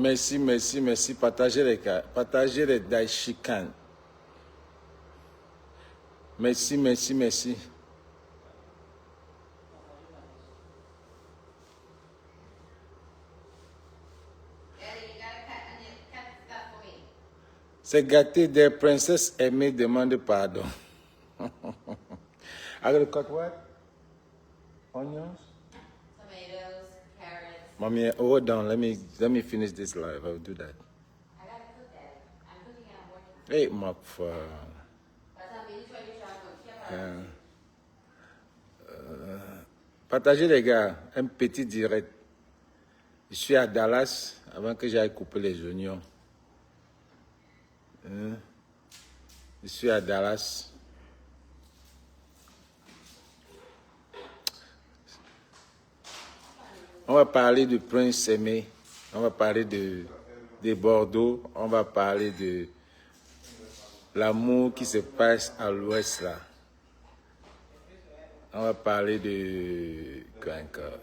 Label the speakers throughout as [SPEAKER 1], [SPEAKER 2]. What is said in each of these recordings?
[SPEAKER 1] Merci, merci, merci. Partagez les gars. Partagez les daishikan. Merci, merci, merci. C'est gâté des princesses aimées demandent pardon. I gotta cut what? Onions?
[SPEAKER 2] Tomatoes, carrots.
[SPEAKER 1] Mommy, hold on. Let me finish this live. I'll do that.
[SPEAKER 2] I gotta cook that. I'm cooking and I'm working.
[SPEAKER 1] Hey, my friend. Partagez les gars, un petit direct. Je suis à Dallas avant que j'aille couper les oignons. Je suis à Dallas. On va parler de Prince Aimé. On va parler de Bordeaux. On va parler de l'amour qui se passe à l'ouest là. On va parler de quoi encore?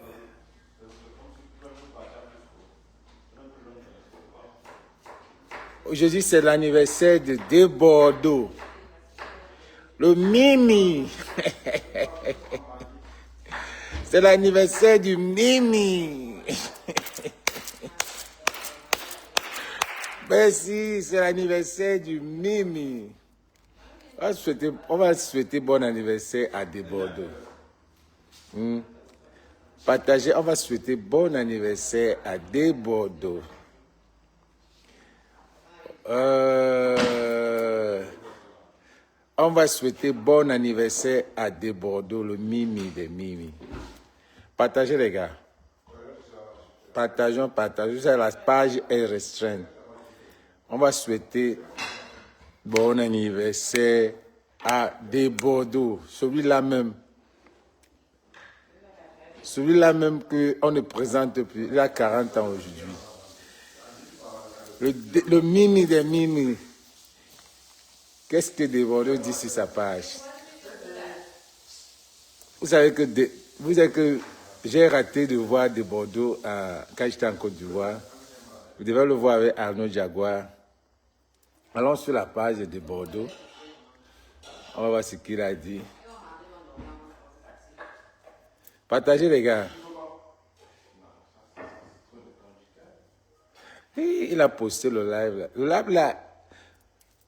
[SPEAKER 1] Aujourd'hui, c'est l'anniversaire de Bordeaux. Le Mimi. C'est l'anniversaire du Mimi. Merci, c'est l'anniversaire du Mimi. On va souhaiter bon anniversaire à De Bordeaux. Partagez, on va souhaiter bon anniversaire à De Bordeaux. On va souhaiter bon anniversaire à De Bordeaux, le Mimi de Mimi. Partagez les gars. Partageons. La page est restreinte. On va souhaiter bon anniversaire à De Bordeaux. Celui-là même qu'on ne présente plus. Il a 40 ans aujourd'hui. Le Mimi de Mimi. Qu'est-ce que De Bordeaux dit sur sa page? Vous savez que j'ai raté de voir De Bordeaux quand j'étais en Côte d'Ivoire. Vous devez le voir avec Arnaud Jaguar. Allons sur la page de Bordeaux. On va voir ce qu'il a dit. Partagez les gars. Et il a posté le live là. Le live là,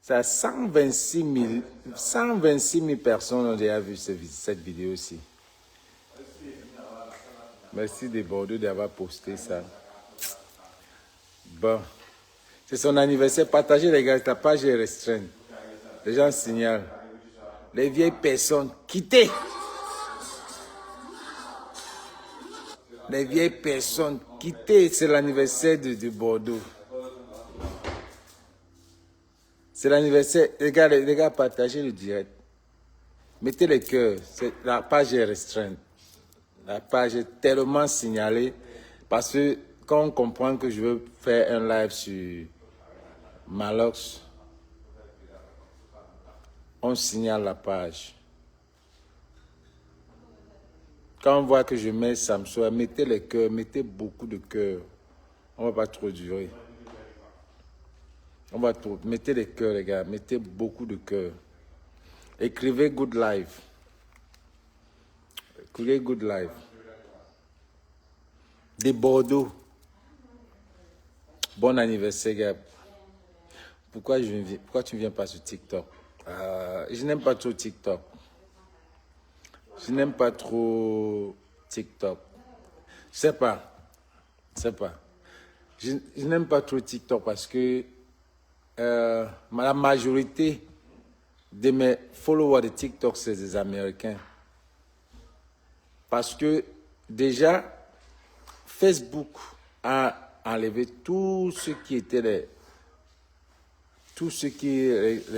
[SPEAKER 1] ça a 126 000 personnes ont déjà vu cette vidéo aussi. Merci De Bordeaux d'avoir posté ça. Bon. C'est son anniversaire. Partagez les gars, ta page est restreinte. Les gens signalent. Les vieilles personnes, quittez. Les vieilles personnes, quittez. C'est l'anniversaire de Bordeaux. C'est l'anniversaire. Les gars, partagez le direct. Mettez les cœurs. La page est restreinte. La page est tellement signalée. Parce que quand on comprend que je veux faire un live sur Malox, on signale la page. Quand on voit que je mets Samsung, mettez les cœurs, mettez beaucoup de cœurs. On ne va pas trop durer. Mettez les cœurs, les gars. Mettez beaucoup de cœurs. Écrivez Good Life. Écrivez Good Life. De Bordeaux. Bon anniversaire, gars. Pourquoi tu ne viens pas sur TikTok? Je n'aime pas trop TikTok. Je n'aime pas trop TikTok. Je sais pas. Je n'aime pas trop TikTok parce que la majorité de mes followers de TikTok, c'est des Américains. Parce que déjà, Facebook a enlevé tout ce qui était les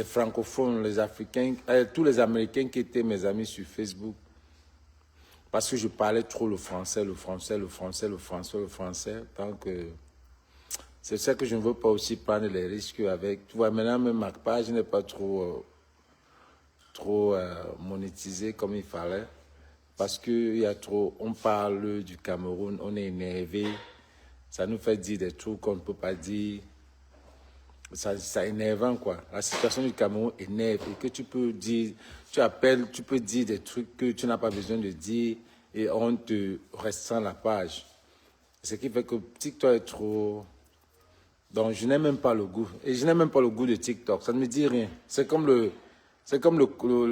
[SPEAKER 1] francophones, les Africains, tous les Américains qui étaient mes amis sur Facebook. Parce que je parlais trop le français. Donc, c'est ça que je ne veux pas aussi prendre les risques avec. Tu vois, maintenant, même ma page n'est pas trop monétisée comme il fallait. Parce qu'il y a trop, on parle du Cameroun, on est énervé. Ça nous fait dire des trucs qu'on ne peut pas dire. Ça énervant, quoi. La situation du Cameroun énerve et que tu peux dire, tu appelles, tu peux dire des trucs que tu n'as pas besoin de dire et on te restreint la page. Ce qui fait que TikTok est trop... Donc, je n'ai même pas le goût. Et je n'ai même pas le goût de TikTok. Ça ne me dit rien. C'est comme le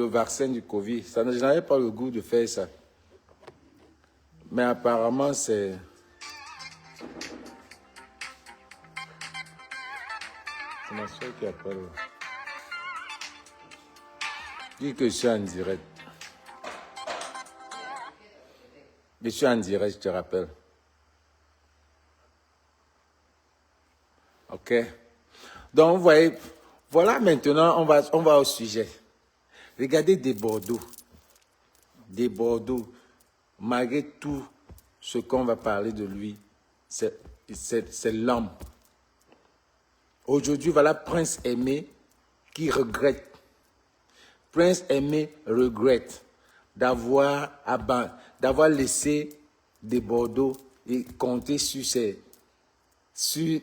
[SPEAKER 1] vaccin du Covid. Je n'avais pas le goût de faire ça. Mais apparemment, c'est... C'est ma soeur qui appelle. Dis que je suis en direct. Je suis en direct, je te rappelle. OK? Donc, vous voyez, voilà maintenant, on va au sujet. Regardez des Bordeaux. Des Bordeaux. Malgré tout ce qu'on va parler de lui, c'est l'homme. Aujourd'hui, voilà Prince Aimé qui regrette. Prince Aimé regrette d'avoir laissé des Bordeaux et compter sur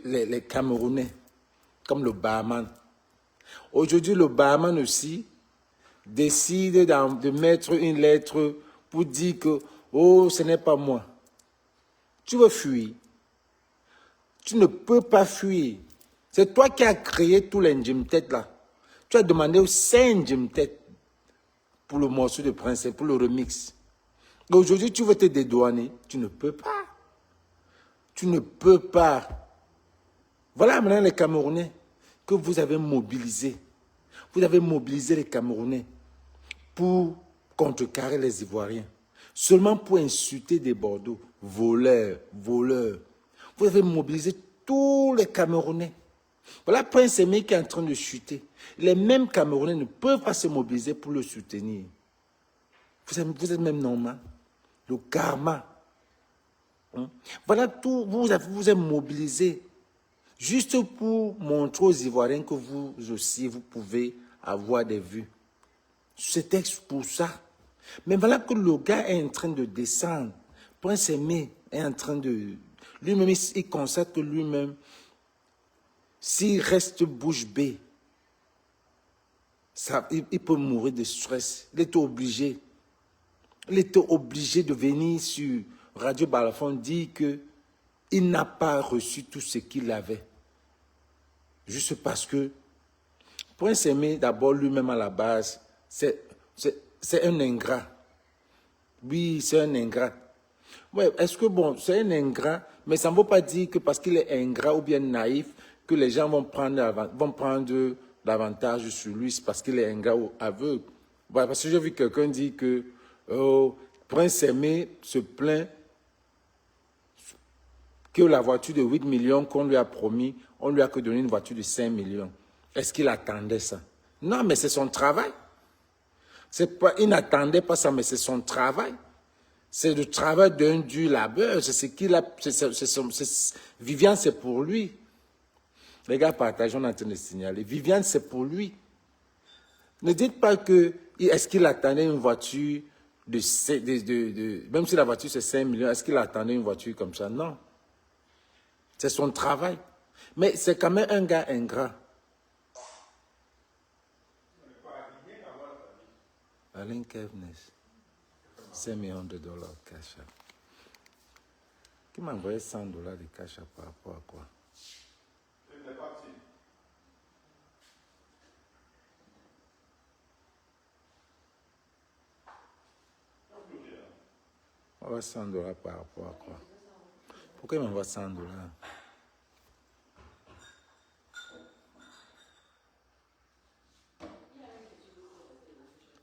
[SPEAKER 1] les Camerounais, comme le barman. Aujourd'hui, le barman aussi décide de mettre une lettre pour dire que, oh, ce n'est pas moi. Tu veux fuir. Tu ne peux pas fuir. C'est toi qui as créé tous les Njimtet là. Tu as demandé aux 5 Njimtet pour le morceau de Prince, pour le remix. Et aujourd'hui, tu veux te dédouaner. Tu ne peux pas. Tu ne peux pas. Voilà maintenant les Camerounais que vous avez mobilisés. Vous avez mobilisé les Camerounais pour contrecarrer les Ivoiriens. Seulement pour insulter des Bordeaux. Voleurs, voleurs. Vous avez mobilisé tous les Camerounais. Voilà Prince Aimé qui est en train de chuter. Les mêmes Camerounais ne peuvent pas se mobiliser pour le soutenir. Vous êtes même normal. Le karma. Voilà tout, vous êtes mobilisés juste pour montrer aux Ivoiriens que vous aussi, vous pouvez avoir des vues. C'était pour ça. Mais voilà que le gars est en train de descendre. Prince Aimé est en train de... Lui-même, il constate que lui-même, s'il reste bouche bée, il peut mourir de stress. Il était obligé. Il était obligé de venir sur Radio Balafon dire qu'il n'a pas reçu tout ce qu'il avait. Juste parce que Prince Aimé, d'abord lui-même à la base, c'est un ingrat. Oui, c'est un ingrat. Ouais, est-ce que bon, c'est un ingrat, mais ça ne veut pas dire que parce qu'il est ingrat ou bien naïf, que les gens vont prendre l'avantage sur lui, c'est parce qu'il est ingrat ou aveugle. Ouais, parce que j'ai vu quelqu'un dire que Prince Aimé se plaint que la voiture de 8 millions qu'on lui a promis, on lui a que donné une voiture de 5 millions. Est-ce qu'il attendait ça? Non, mais c'est son travail. Il n'attendait pas ça, mais c'est son travail. C'est le travail d'un dur labeur. C'est ce qu'il a. Viviane, c'est pour lui. Les gars, partagent, on est en train de signaler. Viviane, c'est pour lui. Ne dites pas que, est-ce qu'il attendait une voiture même si la voiture c'est 5 millions, est-ce qu'il attendait une voiture comme ça? Non. C'est son travail. Mais c'est quand même un gars ingrat. Alain Kevnes, 5 millions de dollars cash. Qui m'a envoyé 100 dollars de cash par rapport à quoi? On m'envoie 100 dollars par rapport à quoi? Pourquoi il m'envoie 100 dollars?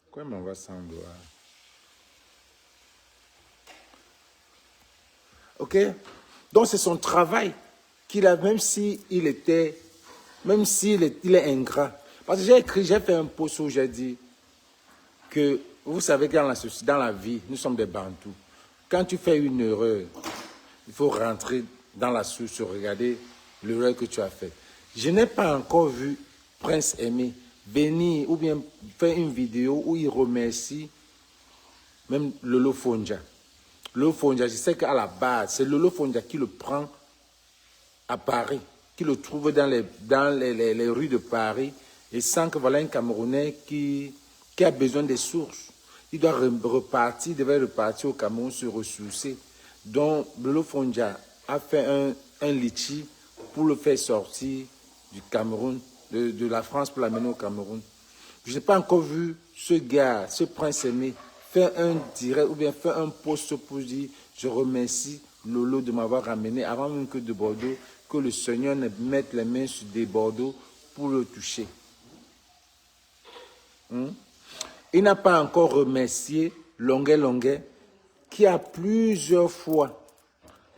[SPEAKER 1] Pourquoi il m'envoie 100 dollars? Ok? Donc c'est son travail qu'il a, même s'il est ingrat. Parce que j'ai fait un post où j'ai dit que, vous savez que dans la vie, nous sommes des Bantous. Quand tu fais une erreur, il faut rentrer dans la source, regarder l'erreur que tu as faite. Je n'ai pas encore vu Prince Aimé venir ou bien faire une vidéo où il remercie même Lolo Fonja. Lolo Fonja, je sais qu'à la base, c'est Lolo Fonja qui le prend à Paris, qui le trouve dans les rues de Paris et sent que voilà un Camerounais qui a besoin des sources. Il doit repartir, il devait repartir au Cameroun se ressourcer. Donc, Lolo Fondia a fait un litchi pour le faire sortir du Cameroun, de la France pour l'amener au Cameroun. Je n'ai pas encore vu ce gars, ce prince aimé, faire un direct ou bien faire un post pour dire je remercie Lolo de m'avoir ramené avant même que de Bordeaux, que le Seigneur ne mette les mains sur des Bordeaux pour le toucher. Il n'a pas encore remercié Longuet, qui a plusieurs fois,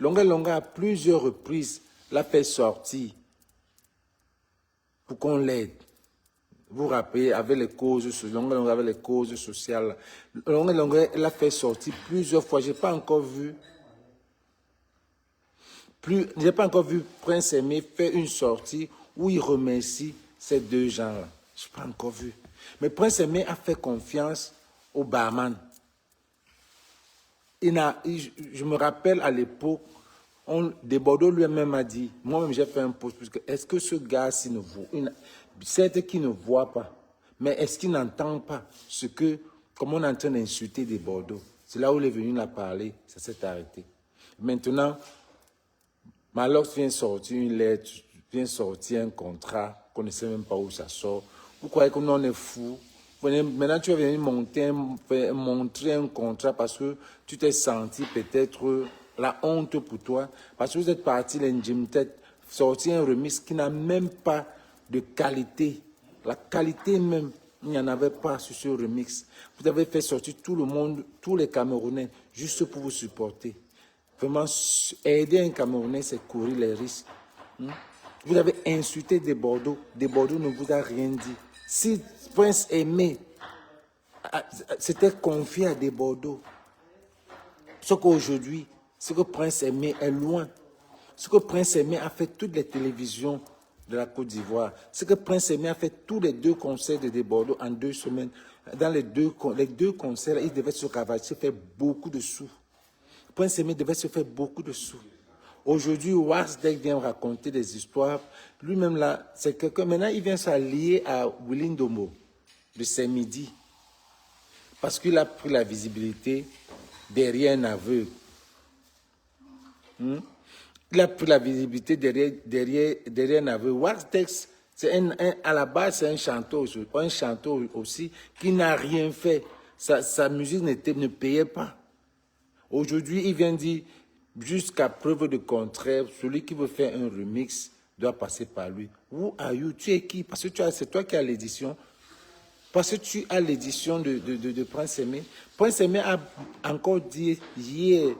[SPEAKER 1] Longuet à plusieurs reprises, l'a fait sortir pour qu'on l'aide. Vous vous rappelez, avec les causes sociales, Longuet l'a fait sortir plusieurs fois. Je n'ai pas encore vu Prince Aimé faire une sortie où il remercie ces deux gens-là. Je n'ai pas encore vu. Mais Prince Aimé a fait confiance au barman. Je me rappelle à l'époque, de Bordeaux lui-même a dit, moi-même j'ai fait un post, est-ce que ce gars-ci ne voit, certes qu'il ne voit pas, mais est-ce qu'il n'entend pas comme on est en train d'insulter des Bordeaux? C'est là où il est venu la parler, ça s'est arrêté. Maintenant, Malox vient sortir une lettre, vient sortir un contrat, qu'on ne sait même pas où ça sort. Vous croyez que nous on est fous? Maintenant, tu vas venir montrer un contrat parce que tu t'es senti peut-être la honte pour toi. Parce que vous êtes parti, l'Njimtet, sortir un remix qui n'a même pas de qualité. La qualité même, il n'y en avait pas sur ce remix. Vous avez fait sortir tout le monde, tous les Camerounais, juste pour vous supporter. Vraiment, aider un Camerounais, c'est courir les risques. Vous avez insulté des Bordeaux. Des Bordeaux ne vous a rien dit. Si Prince Aimé s'était confié à des Bordeaux, ce qu'aujourd'hui, ce que Prince Aimé est loin, ce que Prince Aimé a fait toutes les télévisions de la Côte d'Ivoire, ce que Prince Aimé a fait tous les 2 concerts de des Bordeaux en 2 semaines, dans les deux concerts, il devait se faire beaucoup de sous. Prince Aimé devait se faire beaucoup de sous. Aujourd'hui, Warsdeck vient raconter des histoires. Lui-même là, c'est quelqu'un. Maintenant, il vient s'allier à Willy Ndomo de Saint-Midi. Parce qu'il a pris la visibilité derrière un aveugle. Il a pris la visibilité derrière un aveugle. Warsdeck, à la base, c'est un chanteur aussi qui n'a rien fait. Sa musique ne payait pas. Aujourd'hui, il vient dire, jusqu'à preuve de contraire, celui qui veut faire un remix doit passer par lui. Who are you? Tu es qui? Parce que c'est toi qui as l'édition. Parce que tu as l'édition de Prince Aimé. Prince Aimé a encore dit hier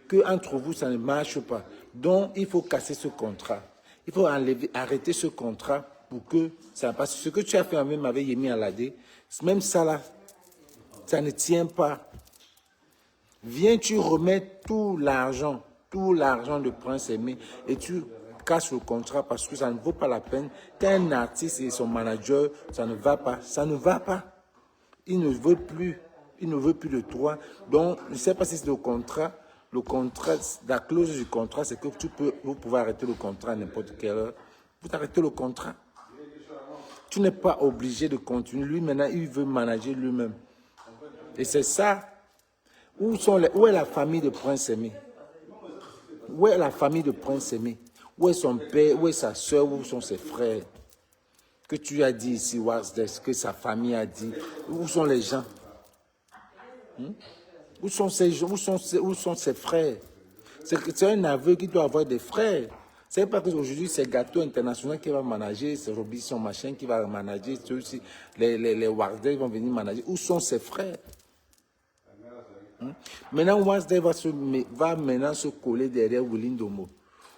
[SPEAKER 1] qu'entre vous, ça ne marche pas. Donc, il faut casser ce contrat. Il faut arrêter ce contrat pour que ça passe. Ce que tu as fait même avec Yemi Alade, même ça là, ça ne tient pas. Viens, tu remets tout l'argent de Prince Aimé et tu casses le contrat parce que ça ne vaut pas la peine qu'un artiste et son manager, ça ne va pas. Il ne veut plus de toi. Donc, je ne sais pas si c'est le contrat, la clause du contrat, c'est que vous pouvez arrêter le contrat à n'importe quelle heure. Vous arrêtez le contrat. Tu n'es pas obligé de continuer. Lui, maintenant, il veut manager lui-même. Et c'est ça. Où est la famille de Prince Aimé? Où est la famille de Prince Aimé? Où est son père? Où est sa soeur? Où sont ses frères? Que tu as dit ici, Warsdeck, que sa famille a dit. Où sont les gens? Où sont ces gens? Où sont ses frères? C'est un aveu qui doit avoir des frères. C'est pas qu'aujourd'hui, c'est Gâteau International qui va manager, c'est Robinson Machin qui va manager, aussi, les Warsdeck vont venir manager. Où sont ses frères? Maintenant, Warsdeck va maintenant se coller derrière Willy Ndomo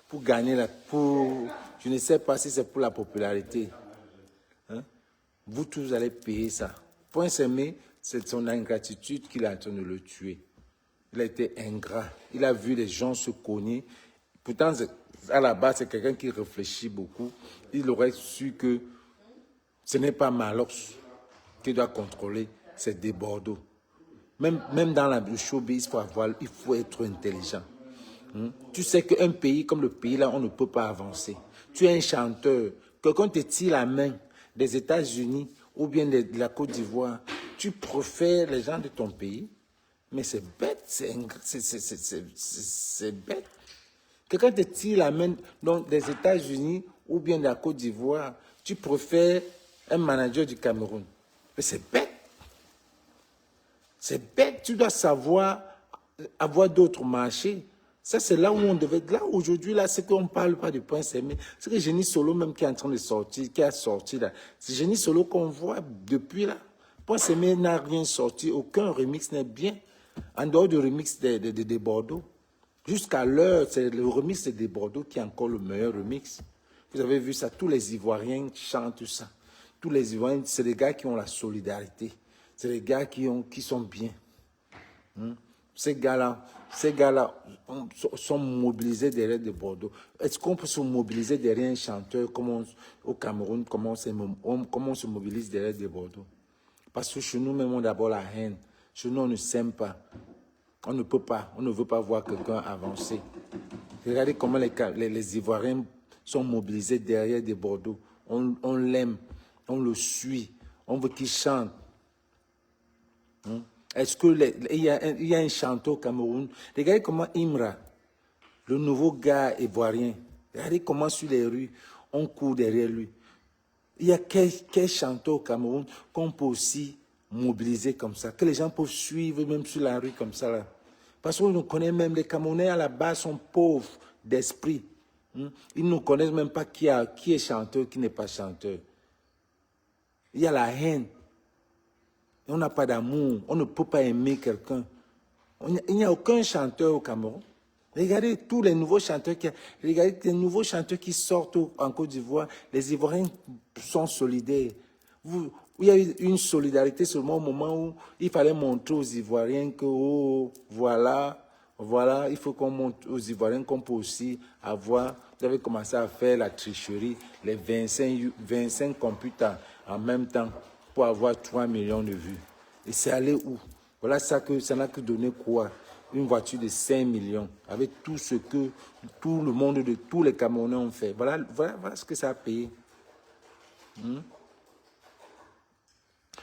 [SPEAKER 1] pour gagner je ne sais pas si c'est pour la popularité. Vous tous allez payer ça. Prince Aimé, c'est son ingratitude qui est en train de le tuer. Il a été ingrat. Il a vu les gens se cogner. Pourtant, à la base, c'est quelqu'un qui réfléchit beaucoup. Il aurait su que ce n'est pas Malox qui doit contrôler, c'est des Bordeaux. Même dans le showbiz, il faut être intelligent. Tu sais qu'un pays comme le pays là, on ne peut pas avancer. Tu es un chanteur, quelqu'un te tire la main des États-Unis ou bien de la Côte d'Ivoire, tu préfères les gens de ton pays, mais c'est bête, c'est bête. Quelqu'un te tire la main donc, des États-Unis ou bien de la Côte d'Ivoire, tu préfères un manager du Cameroun. Mais c'est bête. C'est bête, tu dois savoir avoir d'autres marchés. Ça, c'est là où on devait être. Là, aujourd'hui, là, c'est qu'on ne parle pas du point CME. C'est que Génie Solo, même qui est en train de sortir, qui a sorti là. C'est Génie Solo qu'on voit depuis là. Point CME n'a rien sorti, aucun remix n'est bien. En dehors du remix de Bordeaux. Jusqu'à l'heure, c'est le remix de Bordeaux qui est encore le meilleur remix. Vous avez vu ça, tous les Ivoiriens chantent ça. Tous les Ivoiriens, c'est les gars qui ont la solidarité. C'est les gars qui sont bien. Ces gars-là sont mobilisés derrière de Bordeaux. Est-ce qu'on peut se mobiliser derrière un chanteur comme au Cameroun, comment on se mobilise derrière de Bordeaux? Parce que chez nous, même, on a d'abord la haine. Chez nous, on ne s'aime pas. On ne peut pas, on ne veut pas voir quelqu'un avancer. Regardez comment les Ivoiriens sont mobilisés derrière de Bordeaux. On l'aime, on le suit, on veut qu'il chante. Est-ce qu'il y a un chanteur au Cameroun? Regardez comment Imra, le nouveau gars ivoirien, regardez comment sur les rues, on court derrière lui. Il y a quel chanteur au Cameroun qu'on peut aussi mobiliser comme ça, que les gens peuvent suivre même sur la rue comme ça. Là. Parce qu'on nous connaît même, les Camerounais à la base sont pauvres d'esprit. Ils ne connaissent même pas qui est chanteur, qui n'est pas chanteur. Il y a la haine. On n'a pas d'amour, on ne peut pas aimer quelqu'un. Il n'y a aucun chanteur au Cameroun. Regardez tous les nouveaux chanteurs qui sortent en Côte d'Ivoire. Les Ivoiriens sont solidaires. Il y a eu une solidarité seulement au moment où il fallait montrer aux Ivoiriens que, oh, voilà, il faut qu'on montre aux Ivoiriens qu'on peut aussi avoir. Vous avez commencé à faire la tricherie, les 25 computers en même temps pour avoir 3 millions de vues. Et c'est allé où? Voilà ça n'a que donné quoi? Une voiture de 5 millions, avec tout ce que tout le monde, tous les Camerounais ont fait. Voilà ce que ça a payé.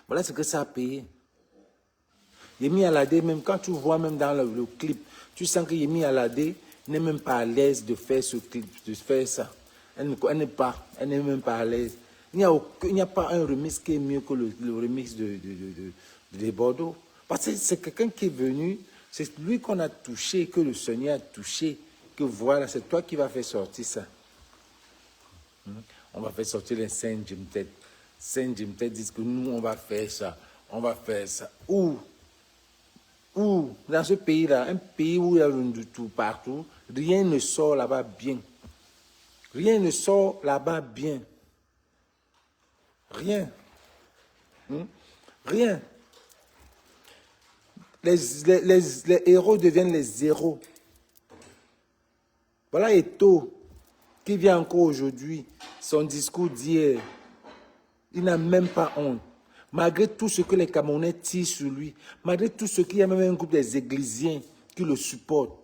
[SPEAKER 1] Voilà ce que ça a payé. Yemi Alade, même quand tu vois même dans le clip, tu sens que Yemi Alade n'est même pas à l'aise de faire ce clip, de faire ça. Elle n'est même pas à l'aise. Il n'y a pas un remix qui est mieux que le remix de Bordeaux. Parce que c'est quelqu'un qui est venu, c'est lui qu'on a touché, que le Seigneur a touché, que voilà, c'est toi qui vas faire sortir ça. On va faire sortir les Saint Jimtet. Saint Jimtet disent que nous, on va faire ça. On va faire ça. Où dans ce pays-là, un pays où il y a du tout partout, rien ne sort là-bas bien. Rien ne sort là-bas bien. Rien. Rien. Les héros deviennent les zéros. Voilà Eto'o, qui vient encore aujourd'hui, son discours d'hier. Il n'a même pas honte. Malgré tout ce que les Camerounais tirent sur lui, malgré tout ce qu'il y a même un groupe des Églisiens qui le supportent,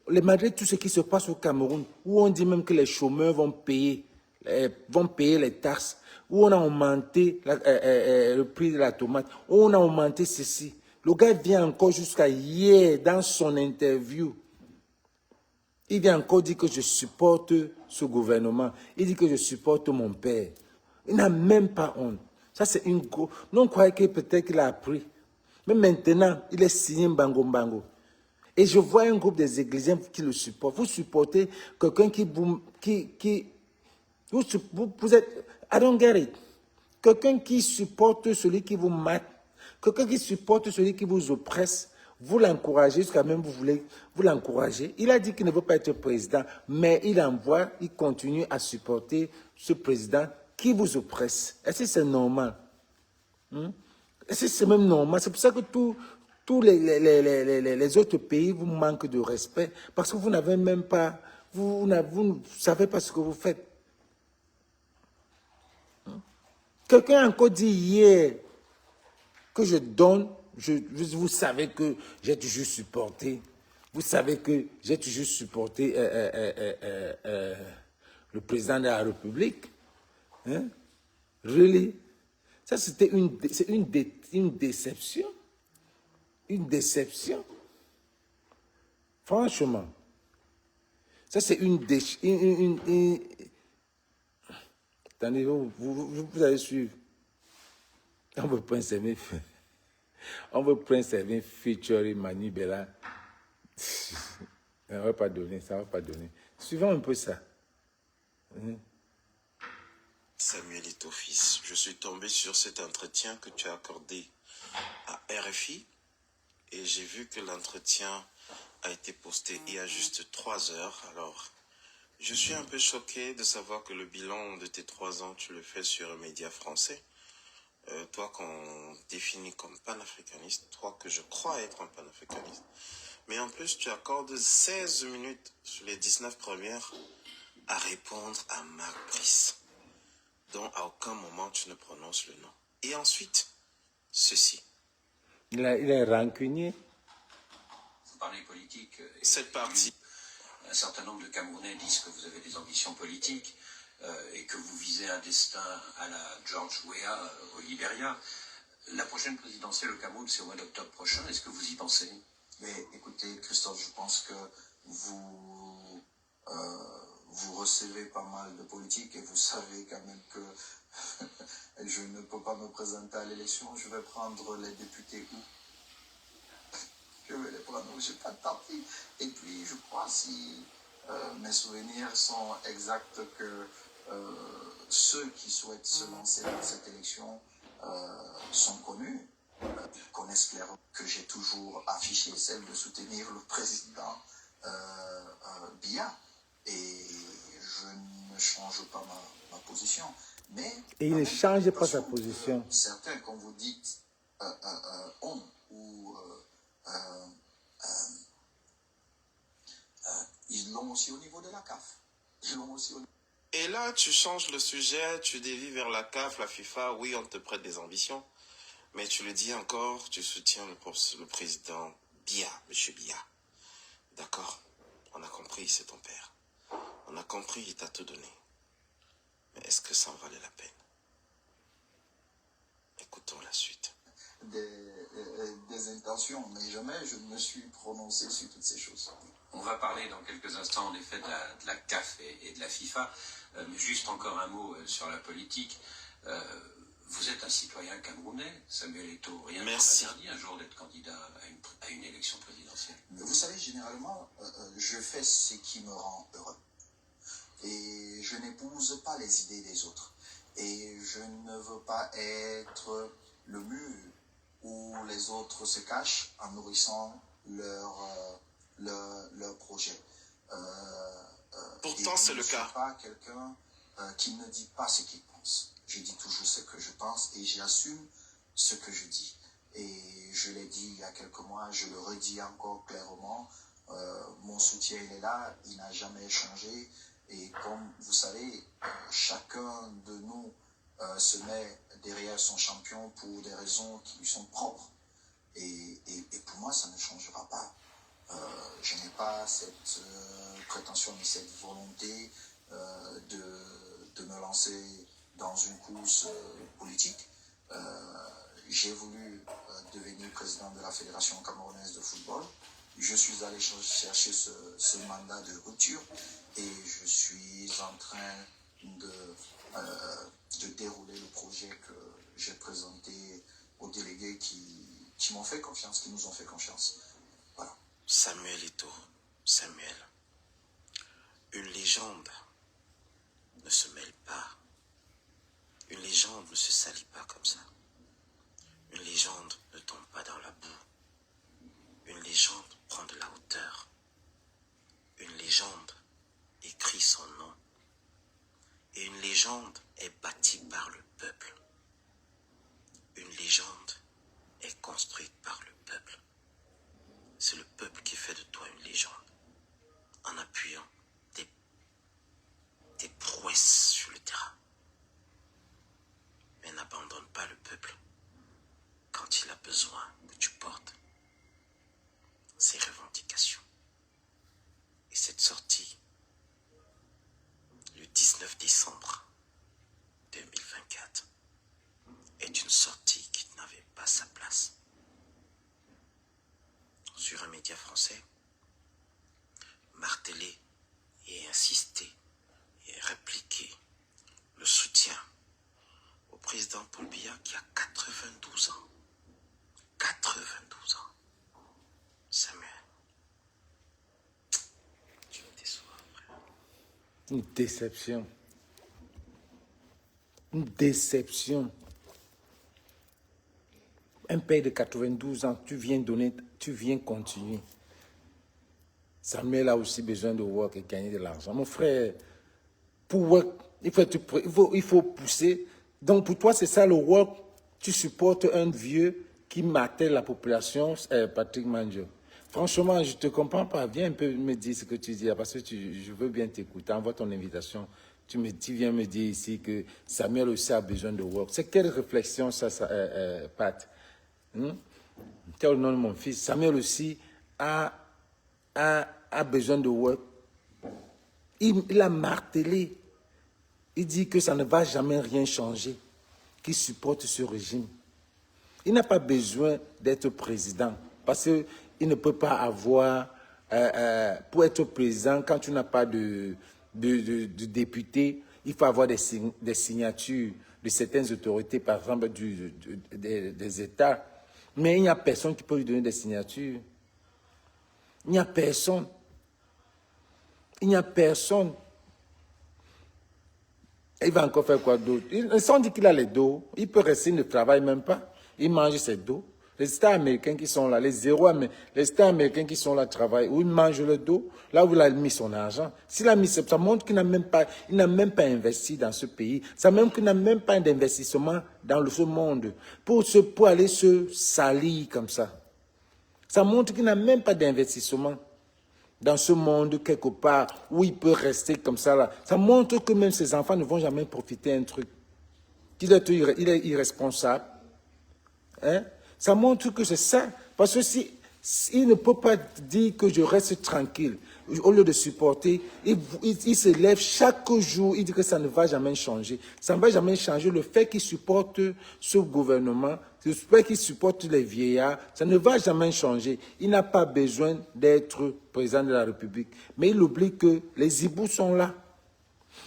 [SPEAKER 1] malgré tout ce qui se passe au Cameroun, où on dit même que les chômeurs vont payer les taxes, où on a augmenté le prix de la tomate, où on a augmenté ceci. Le gars vient encore jusqu'à hier dans son interview. Il vient encore dire que je supporte ce gouvernement. Il dit que je supporte mon père. Il n'a même pas honte. Ça, c'est une grosse... Nous, on croyait que peut-être qu'il a appris. Mais maintenant, il est signé Mbango. Et je vois un groupe des Églisiens qui le supportent. Vous supportez quelqu'un vous êtes... I don't get it. Quelqu'un qui supporte celui qui vous mate. Quelqu'un qui supporte celui qui vous oppresse. Vous l'encouragez, jusqu'à même vous l'encouragez. Il a dit qu'il ne veut pas être président, mais il continue à supporter ce président qui vous oppresse. Est-ce que c'est normal? Est-ce que c'est même normal? C'est pour ça que tous les autres pays vous manquent de respect, parce que vous n'avez même pas, vous ne savez pas ce que vous faites. Quelqu'un a encore dit hier que je donne, vous savez que j'ai toujours supporté. Vous savez que j'ai toujours supporté le président de la République. Hein? Really? Ça, c'était une déception. Une déception. Franchement. Ça, c'est Attendez, vous allez suivre. On veut Prince Evin. On veut Prince Evin featuring Mani Bella. Ça ne va pas donner, ça ne va pas donner. Suivons un peu ça.
[SPEAKER 3] Samuel Eto'o fils, je suis tombé sur cet entretien que tu as accordé à RFI et j'ai vu que l'entretien a été posté il y a juste 3 heures. Alors, je suis un peu choqué de savoir que le bilan de tes 3 ans, tu le fais sur un média français. Toi qu'on définit comme panafricaniste, toi que je crois être un panafricaniste. Mais en plus, tu accordes 16 minutes sur les 19 premières à répondre à Marc Brice, dont à aucun moment tu ne prononces le nom. Et ensuite, ceci.
[SPEAKER 1] Il est rancunier.
[SPEAKER 4] Vous parlez politique.
[SPEAKER 3] Cette partie.
[SPEAKER 4] Un certain nombre de Camerounais disent que vous avez des ambitions politiques et que vous visez un destin à la George Weah au Libéria. La prochaine présidentielle au Cameroun, c'est au mois d'octobre prochain. Est-ce que vous y pensez?
[SPEAKER 5] Mais écoutez, Christophe, je pense que vous recevez pas mal de politique et vous savez quand même que je ne peux pas me présenter à l'élection. Je vais prendre les députés où? Je vais les prendre où? Je n'ai pas de parti. Et puis, je crois, si mes souvenirs sont exacts, que ceux qui souhaitent se lancer dans cette élection sont connus. Ils connaissent clairement que j'ai toujours affiché celle de soutenir le président Biya. Et je ne change pas ma position. Mais,
[SPEAKER 1] et il ne change pas sa position.
[SPEAKER 5] Certains, comme vous dites, ont ou ils l'ont aussi au niveau de la CAF. Ils l'ont aussi au...
[SPEAKER 3] Et là, tu changes le sujet, tu dévies vers la CAF, la FIFA. Oui, on te prête des ambitions. Mais tu le dis encore, tu soutiens le président Biya, M. Biya. D'accord? On a compris, c'est ton père. On a compris, il t'a tout donné. Mais est-ce que ça en valait la peine? Écoutons la suite.
[SPEAKER 5] Des intentions, mais jamais je ne me suis prononcé sur toutes ces choses.
[SPEAKER 4] On va parler dans quelques instants en effet de la CAF et de la FIFA. Mais juste encore un mot sur la politique. Vous êtes un citoyen camerounais, Samuel Eto'o. Rien ne vous interdit un jour d'être candidat à une élection présidentielle.
[SPEAKER 5] Vous savez, généralement, je fais ce qui me rend heureux. Et je n'épouse pas les idées des autres. Et je ne veux pas être le mur où les autres se cachent en nourrissant leur projet.
[SPEAKER 3] Pourtant, c'est le cas.
[SPEAKER 5] Je ne suis pas quelqu'un qui ne dit pas ce qu'il pense. Je dis toujours ce que je pense et j'assume ce que je dis. Et je l'ai dit il y a quelques mois, je le redis encore clairement. Mon soutien, il est là, il n'a jamais changé. Et comme vous savez, chacun de nous se met derrière son champion pour des raisons qui lui sont propres. Et pour moi, ça ne changera pas. Je n'ai pas cette prétention ni cette volonté de me lancer dans une course politique. J'ai voulu devenir président de la Fédération camerounaise de football. Je suis allé chercher ce mandat de rupture et je suis en train de dérouler le projet que j'ai présenté aux délégués qui m'ont fait confiance, qui nous ont fait confiance. Voilà.
[SPEAKER 3] Samuel Eto'o, Samuel, une légende ne se mêle pas. Une légende ne se salit pas comme ça. Une légende ne tombe pas dans la boue. Une légende prend de la hauteur. Une légende écrit son nom. Et une légende est bâtie par le peuple. Une légende est construite par le peuple. C'est le peuple qui fait de toi une légende. En appuyant tes prouesses sur le terrain. Mais n'abandonne pas le peuple quand il a besoin que tu portes ses revendications. médias français, marteler et insister et répliquer le soutien au président Paul Biya qui a 92 ans. 92 ans. Samuel, tu me déçois, frère.
[SPEAKER 1] Une déception. Une déception. Un père de 92 ans, tu viens donner, tu viens continuer. Samuel a aussi besoin de work et gagner de l'argent. Mon frère, pour work, il faut pousser. Donc pour toi, c'est ça le work. Tu supportes un vieux qui martèle la population, Patrick Manjo. Franchement, je ne te comprends pas. Viens un peu me dire ce que tu dis, parce que je veux bien t'écouter. Envoie ton invitation. Tu viens me dire ici que Samuel aussi a besoin de work. C'est quelle réflexion ça Pat? Tel le nom de mon fils. Samuel aussi a besoin de work. Il a martelé. Il dit que ça ne va jamais rien changer. Qu'il supporte ce régime. Il n'a pas besoin d'être président. Parce qu'il ne peut pas avoir... pour être président, quand tu n'as pas de député, il faut avoir des signatures de certaines autorités, par exemple des États. Mais il n'y a personne qui peut lui donner des signatures. Il n'y a personne. Il n'y a personne. Il va encore faire quoi d'autre? Sans dire qu'il a les dos, il peut rester, il ne travaille même pas. Il mange ses dos. Les États américains qui sont là, les États américains qui sont là travaillent, où il mange le dos, là où il a mis son argent. S'il a mis, ça montre qu'il n'a même pas investi dans ce pays. Ça montre qu'il n'a même pas d'investissement dans ce monde pour aller se salir comme ça. Ça montre qu'il n'a même pas d'investissement dans ce monde quelque part où il peut rester comme ça là. Ça montre que même ses enfants ne vont jamais profiter d'un truc. Il est irresponsable. Hein? Ça montre que c'est ça. Parce que il ne peut pas dire que je reste tranquille. Au lieu de supporter, il se lève chaque jour, il dit que ça ne va jamais changer. Ça ne va jamais changer. Le fait qu'il supporte ce gouvernement, le fait qu'il supporte les vieillards, ça ne va jamais changer. Il n'a pas besoin d'être président de la République. Mais il oublie que les hiboux sont là.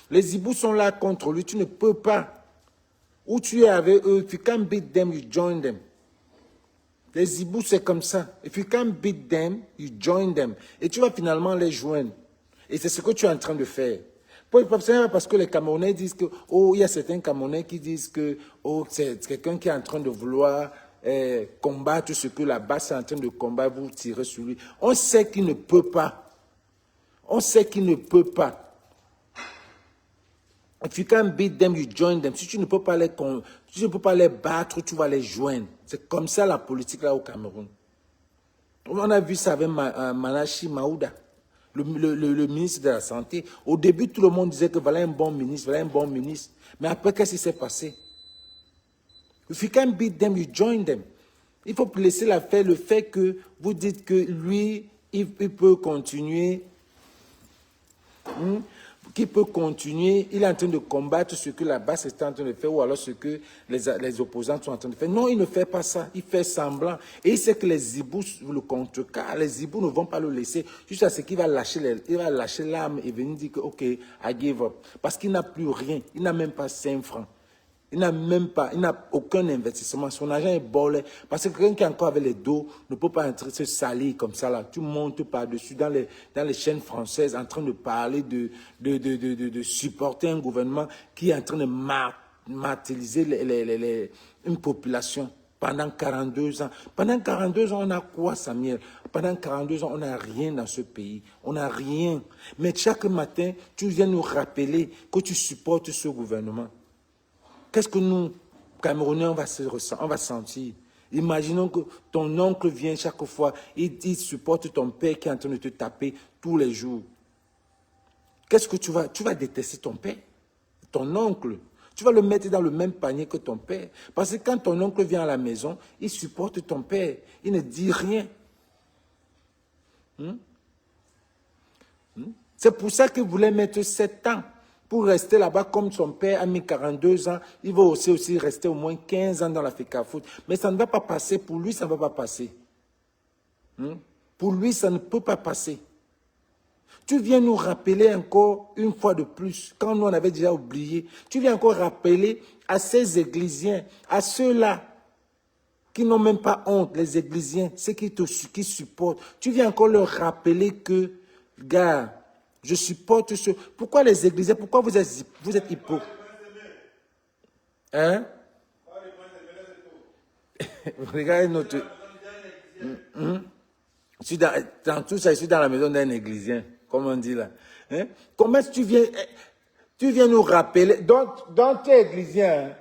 [SPEAKER 1] Les hiboux sont là contre lui. Tu ne peux pas. Où tu es avec eux, if you can't beat them, you join them. Les hiboux, c'est comme ça. If you can't beat them, you join them. Et tu vas finalement les joindre. Et c'est ce que tu es en train de faire. Parce que les Camerounais disent que, oh, il y a certains Camerounais qui disent que, oh, c'est quelqu'un qui est en train de vouloir combattre ce que la base est en train de combattre, vous tirez sur lui. On sait qu'il ne peut pas. On sait qu'il ne peut pas. If you can't beat them, you join them. Si tu ne peux pas les battre, tu vas les joindre. C'est comme ça la politique là au Cameroun. On a vu ça avec Manachi Maouda, le ministre de la Santé. Au début, tout le monde disait que voilà un bon ministre, voilà un bon ministre. Mais après, qu'est-ce qui s'est passé? If you can't beat them, you join them. Il faut laisser le fait que vous dites que lui, il peut continuer. Qui peut continuer, il est en train de combattre ce que la base est en train de faire ou alors ce que les opposants sont en train de faire. Non, il ne fait pas ça, il fait semblant. Et il sait que les hiboux le contrecarrent, les hiboux ne vont pas le laisser jusqu'à ce qu'il va lâcher l'arme et venir dire que ok, I give up. Parce qu'il n'a plus rien, il n'a même pas 5 francs. Il n'a aucun investissement. Son argent est bolé. Parce que quelqu'un qui est encore avec les dos ne peut pas entrer se salir comme ça là. Tu montes par-dessus dans les chaînes françaises en train de parler de supporter un gouvernement qui est en train de martyriser une population pendant 42 ans. Pendant 42 ans, on a quoi, Samuel? Pendant 42 ans, on n'a rien dans ce pays. On n'a rien. Mais chaque matin, tu viens nous rappeler que tu supportes ce gouvernement. Qu'est-ce que nous, Camerounais, on va sentir? Imaginons que ton oncle vient chaque fois, il supporte ton père qui est en train de te taper tous les jours. Qu'est-ce que tu vas détester ton père, ton oncle. Tu vas le mettre dans le même panier que ton père. Parce que quand ton oncle vient à la maison, il supporte ton père. Il ne dit rien. C'est pour ça qu'il voulait mettre 7 ans. Pour rester là-bas, comme son père a mis 42 ans, il va aussi rester au moins 15 ans dans la FECAFOOT. Mais ça ne va pas passer, pour lui, ça ne va pas passer. Pour lui, ça ne peut pas passer. Tu viens nous rappeler encore une fois de plus, quand nous on avait déjà oublié, tu viens encore rappeler à ces Églisiens, à ceux-là qui n'ont même pas honte, les Églisiens, ceux qui supportent. Tu viens encore leur rappeler que, gars, je supporte ce... Pourquoi les Églisiens, pourquoi vous êtes hypocrites? Hein? Regardez notre... Je suis dans tout ça, je suis dans la maison d'un Églisien, comme on dit là. Hein? Comment tu viens nous rappeler, donc tu es Églisien, hein?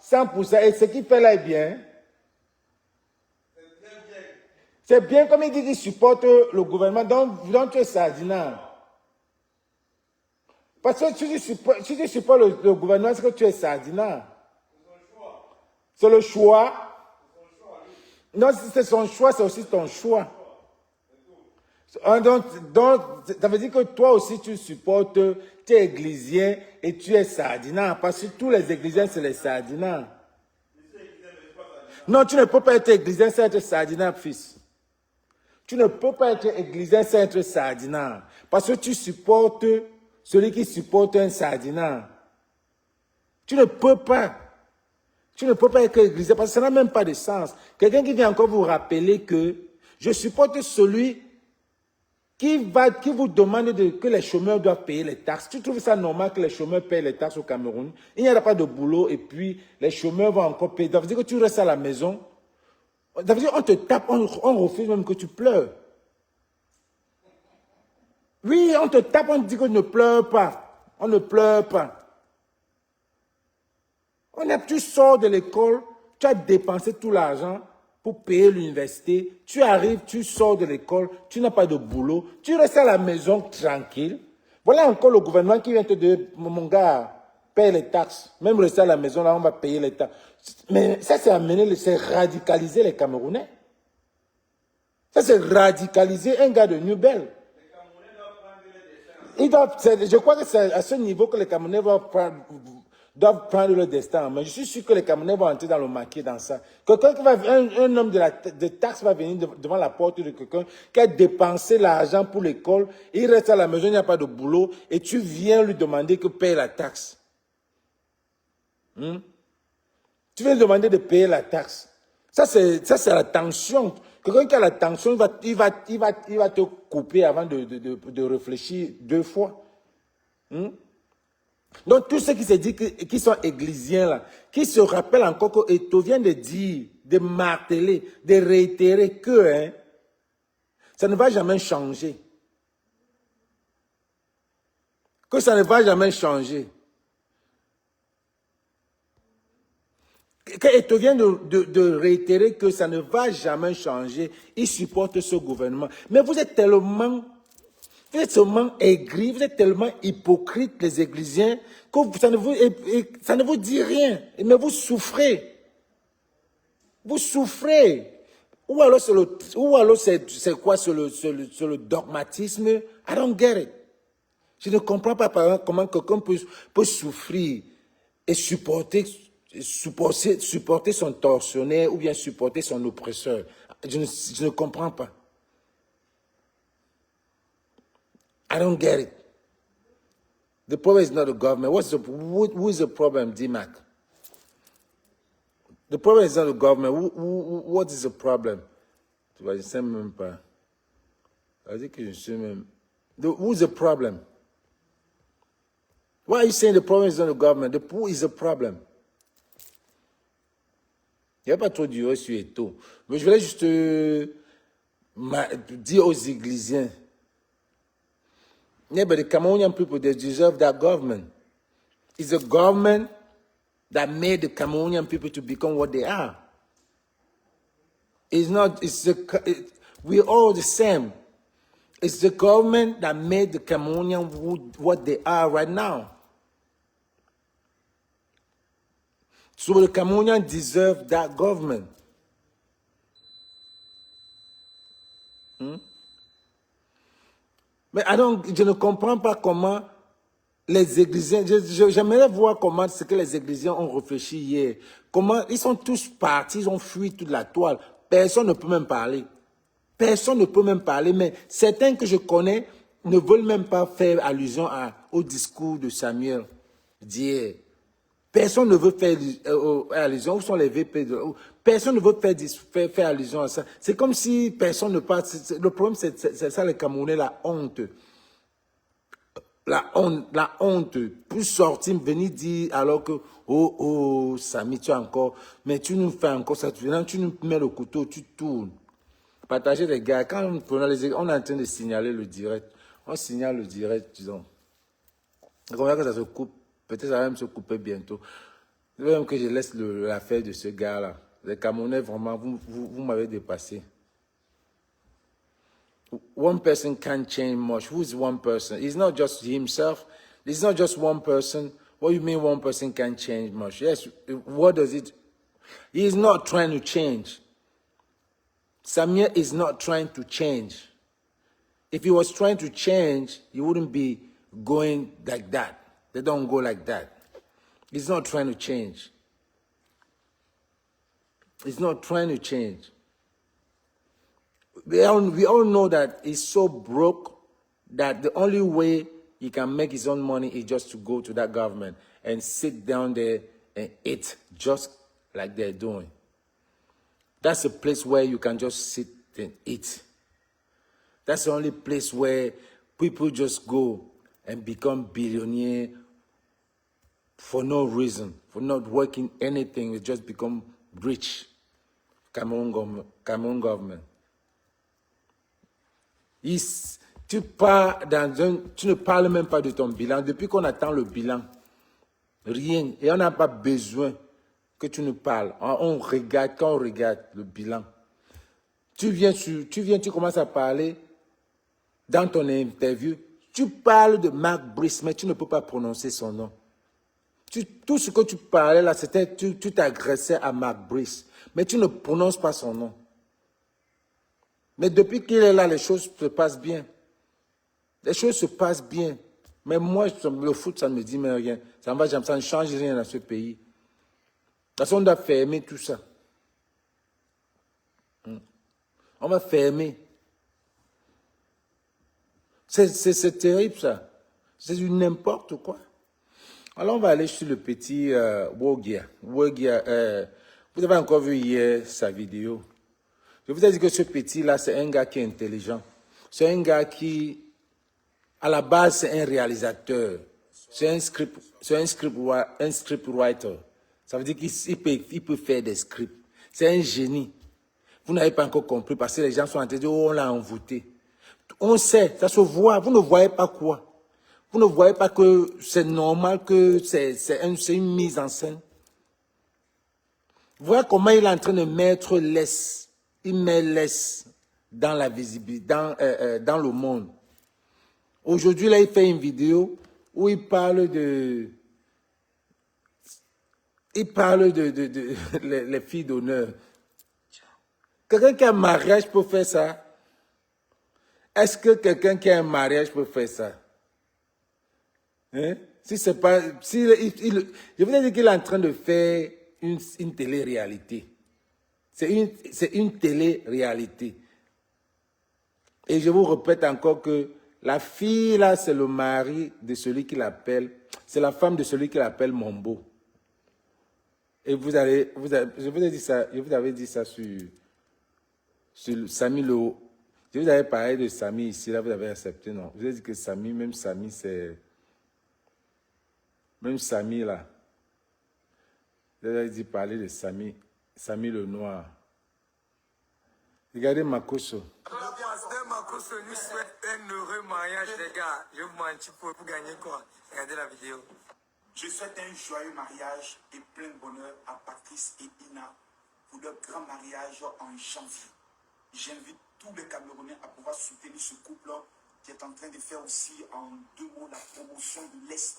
[SPEAKER 1] 100%, et ce qu'il fait là est bien. C'est bien comme il dit qu'il supporte le gouvernement, donc tu es sardinat. Parce que si tu supportes le gouvernement, c'est que tu es sardinat. C'est le choix. Non, si c'est son choix, c'est aussi ton choix. Donc, ça veut dire que toi aussi, tu supportes, tu es Églisien et tu es sardinat. Parce que tous les Églisiens, c'est les sardinats. Non, tu ne peux pas être Églisien sans être sardinat, fils. Tu ne peux pas être Églisien sans être sardinat. Parce que tu supportes celui qui supporte un sardinat. Tu ne peux pas. Tu ne peux pas être Églisien parce que ça n'a même pas de sens. Quelqu'un qui vient encore vous rappeler que je supporte celui qui vous demande que les chômeurs doivent payer les taxes. Tu trouves ça normal que les chômeurs payent les taxes au Cameroun? Il n'y a pas de boulot et puis les chômeurs vont encore payer. Ça veut dire que tu restes à la maison. Ça veut dire qu'on te tape, on refuse même que tu pleures. Oui, on te tape, on te dit que ne pleure pas. On ne pleure pas. Tu sors de l'école, tu as dépensé tout l'argent pour payer l'université. Tu arrives, tu sors de l'école, tu n'as pas de boulot. Tu restes à la maison tranquille. Voilà encore le gouvernement qui vient te dire, mon gars, paye les taxes. Même rester à la maison, là, on va payer les taxes. Mais ça, c'est radicaliser les Camerounais. Ça, c'est radicaliser un gars de Nubel. Je crois que c'est à ce niveau que les Camerounais doivent prendre leur destin. Mais je suis sûr que les Camerounais vont entrer dans le maquis dans ça. Un homme de taxes va venir devant la porte de quelqu'un qui a dépensé l'argent pour l'école, il reste à la maison, il n'y a pas de boulot, et tu viens lui demander que paye la taxe. Tu viens lui demander de payer la taxe. Ça, c'est la tension. Quelqu'un qui a la tension, il va te couper avant de réfléchir 2 fois. Donc, tous ceux qui se disent qui sont églisiens là, qui se rappellent encore que Eto'o vient de dire, de marteler, de réitérer que ça ne va jamais changer. Que ça ne va jamais changer. Que Eto'o vient de réitérer que ça ne va jamais changer. Il supporte ce gouvernement. Mais vous êtes tellement aigris, vous êtes tellement hypocrites, les Églisiens, que ça ne vous dit rien. Mais vous souffrez. Vous souffrez. Ou alors c'est quoi, c'est le dogmatisme? I don't get it. Je ne comprends pas comment quelqu'un peut souffrir et supporter son tortionnaire ou bien supporter son oppresseur. Je ne comprends pas. I don't get it. The problem is not the government. Who is the problem, D-Mac? The problem is not the government. What is the problem? Tu vas dire même pas. Je dis que je sais même. Who's the problem? Why are you saying the problem is not the government? Who is the problem? Il n'y a pas trop d'urée sur Eto'o. Mais je voulais juste dire aux Églisiens. Yeah, but the Cameroonian people, they deserve that government. It's the government that made the Cameroonian people to become what they are. We're all the same. It's the government that made the Cameroonian what they are right now. So the Cameroonians deserve that government. Mais je ne comprends pas comment les Églisiens, j'aimerais voir comment ce que les Églisiens ont réfléchi hier. Comment ils sont tous partis, ils ont fui toute la toile. Personne ne peut même parler. Personne ne peut même parler, mais certains que je connais ne veulent même pas faire allusion au discours de Samuel d'hier. Personne ne veut faire allusion. Où sont les VP personne ne veut faire allusion à ça. C'est comme si personne ne parle. Le problème, c'est ça, les Camerounais, la honte. La honte. Pour sortir, venir dire alors que, oh, Samy, tu as encore, mais tu nous fais encore ça. Tu nous mets le couteau, tu tournes. Partager les gars. Quand on est en train de signaler le direct, on signale le direct, disons. Combien que ça se coupe? Peut-être ça va même se couper bientôt. Je veux même que je laisse l'affaire de ce gars-là. Les Camerounais, vraiment, vous m'avez dépassé. One person can't change much. Who's one person? It's not just himself. It's not just one person. What do you mean one person can't change much? Yes, what does it... He's not trying to change. Samuel is not trying to change. If he was trying to change, he wouldn't be going like that. They don't go like that. He's not trying to change. He's not trying to change. We all know that he's so broke that the only way he can make his own money is just to go to that government and sit down there and eat just like they're doing. That's a place where you can just sit and eat. That's the only place where people just go and become billionaires for no reason, for not working anything, they just become rich. Cameroon government. Tu ne parles même pas de ton bilan. Depuis qu'on attend le bilan, rien. Et on n'a pas besoin que tu nous parles. On regarde, quand on regarde le bilan, tu commences à parler dans ton interview. Tu parles de Mark Brice, mais tu ne peux pas prononcer son nom. Tout ce que tu parlais là, c'était tu t'agressais à Mark Brice, mais tu ne prononces pas son nom. Mais depuis qu'il est là, les choses se passent bien. Les choses se passent bien. Mais moi, le foot, ça ne me dit même rien. Ça ne change rien dans ce pays. De toute façon, on doit fermer tout ça. On va fermer. C'est terrible, ça. C'est du n'importe quoi. Alors, on va aller sur le petit Wogia. Wogia, vous avez encore vu hier sa vidéo. Je vous ai dit que ce petit-là, c'est un gars qui est intelligent. C'est un gars qui, à la base, c'est un réalisateur. C'est un scriptwriter. Ça veut dire qu'il peut faire des scripts. C'est un génie. Vous n'avez pas encore compris parce que les gens sont en train de dire, oh, on l'a envoûté. On sait, ça se voit. Vous ne voyez pas quoi. Vous ne voyez pas que c'est normal, que c'est une mise en scène. Voilà comment il est en train de mettre l'ess. Il met l'ess dans la visibilité, dans le monde. Aujourd'hui, là, il fait une vidéo où il parle de les filles d'honneur. Quelqu'un qui a un mariage peut faire ça? Est-ce que quelqu'un qui a un mariage peut faire ça? Hein? Si c'est pas, je vous ai dit qu'il est en train de faire une télé-réalité. C'est une télé-réalité. Et je vous répète encore que la fille là, c'est le mari de celui qui l'appelle, c'est la femme de celui qui l'appelle Mombo. Et je vous avais dit ça sur Samy Lo. Je vous avais parlé de Samy ici, là, vous avez accepté, non? Je vous ai dit que Samy, même Samy, c'est... Même Samy, là. Je vous avais dit parler de Samy le Noir. Regardez Makoso.
[SPEAKER 6] Makoso nous souhaite un heureux mariage, les gars. Je vous mentis pour gagner quoi? Regardez la vidéo.
[SPEAKER 5] Je souhaite un joyeux mariage et plein de bonheur à Patrice et Ina pour leur grand mariage en janvier. J'invite tous les Camerounais à pouvoir soutenir ce couple qui est en train de faire aussi en 2 mots la promotion de l'Est,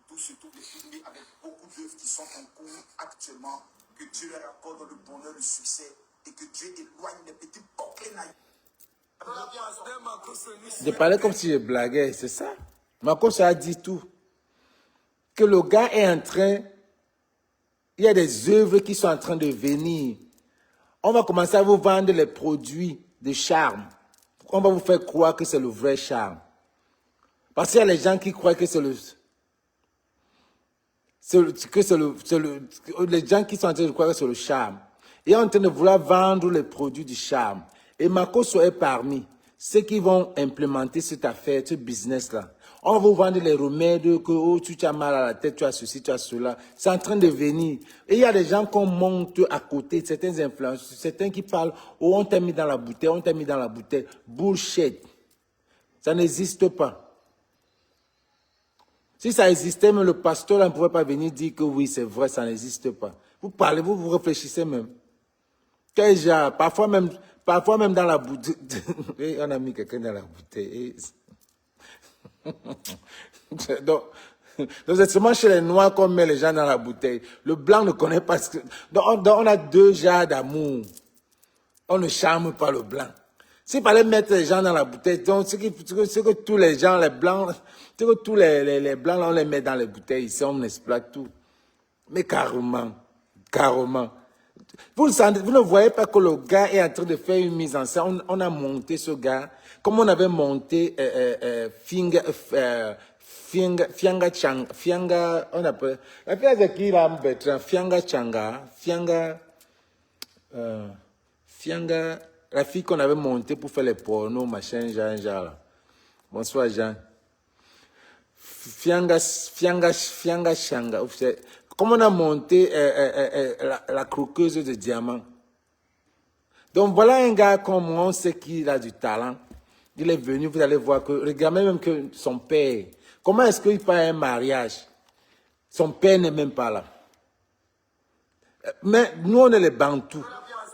[SPEAKER 5] tout ce tour de filmer avec beaucoup d'œuvres qui sont en cours actuellement. Que Dieu leur accorde le bonheur, le succès et que Dieu éloigne les petits coquins.
[SPEAKER 1] Je parlais comme si je blaguais, c'est ça. Makoso a dit tout. Que le gars est en train, il y a des œuvres qui sont en train de venir. On va commencer à vous vendre les produits de charme. On va vous faire croire que c'est le vrai charme. Parce qu'il y a les gens qui croient que c'est les gens qui sont en train de croire que c'est le charme. Et en train de vouloir vendre les produits du charme. Et Makosso est parmi ceux qui vont implémenter cette affaire, ce business-là. On va vous vendre les remèdes que oh, tu as mal à la tête, tu as ceci, tu as cela. C'est en train de venir. Et il y a des gens qu'on monte à côté, certains influenceurs, certains qui parlent, oh, on t'a mis dans la bouteille, on t'a mis dans la bouteille. Bullshit. Ça n'existe pas. Si ça existait, même le pasteur là, ne pouvait pas venir dire que oui, c'est vrai, ça n'existe pas. Vous parlez, vous réfléchissez même. Quel genre, parfois même dans la bouteille. On a mis quelqu'un dans la bouteille. Donc c'est seulement chez les noirs qu'on met les gens dans la bouteille. Le blanc ne connaît pas ce que... Donc on a deux genres d'amour. On ne charme pas le blanc. S'il fallait mettre les gens dans la bouteille, donc c'est que tous les gens, les blancs, c'est que tous les blancs, là, on les met dans les bouteilles, ici, on exploite tout. Mais carrément. Vous ne voyez pas que le gars est en train de faire une mise en scène. On a monté ce gars, comme on avait monté Fianga, on appelle, la fille c'est qui là, Fianga Changa, Fianga, la fille qu'on avait montée pour faire les pornos, machin, genre là. Bonsoir Jean. Fianga Changa. Comme on a monté la croqueuse de diamants. Donc voilà un gars comme moi, on sait qu'il a du talent. Il est venu, vous allez voir que, regardez même que son père, comment est-ce qu'il fait un mariage? Son père n'est même pas là. Mais nous, on est les Bantous.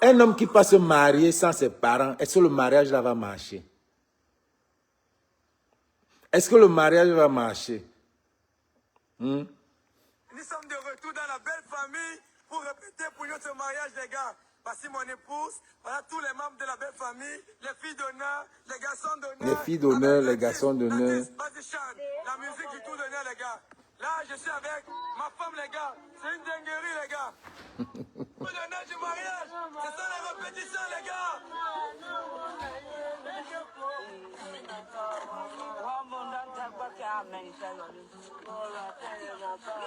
[SPEAKER 1] Un homme qui peut se marier sans ses parents, est-ce que le mariage là va marcher? Est-ce que le mariage va marcher?
[SPEAKER 6] Nous sommes de retour dans la belle famille pour répéter pour notre mariage, les gars. Voici mon épouse, voilà tous les membres de la belle famille, les filles d'honneur, les garçons d'honneur.
[SPEAKER 1] Les filles d'honneur, les garçons d'honneur.
[SPEAKER 6] Vas-y, chante. La musique du tout d'honneur, les gars. Là, je suis avec ma femme, les gars. C'est une dinguerie, les gars. Tout d'honneur du mariage. C'est ça les répétitions, les gars.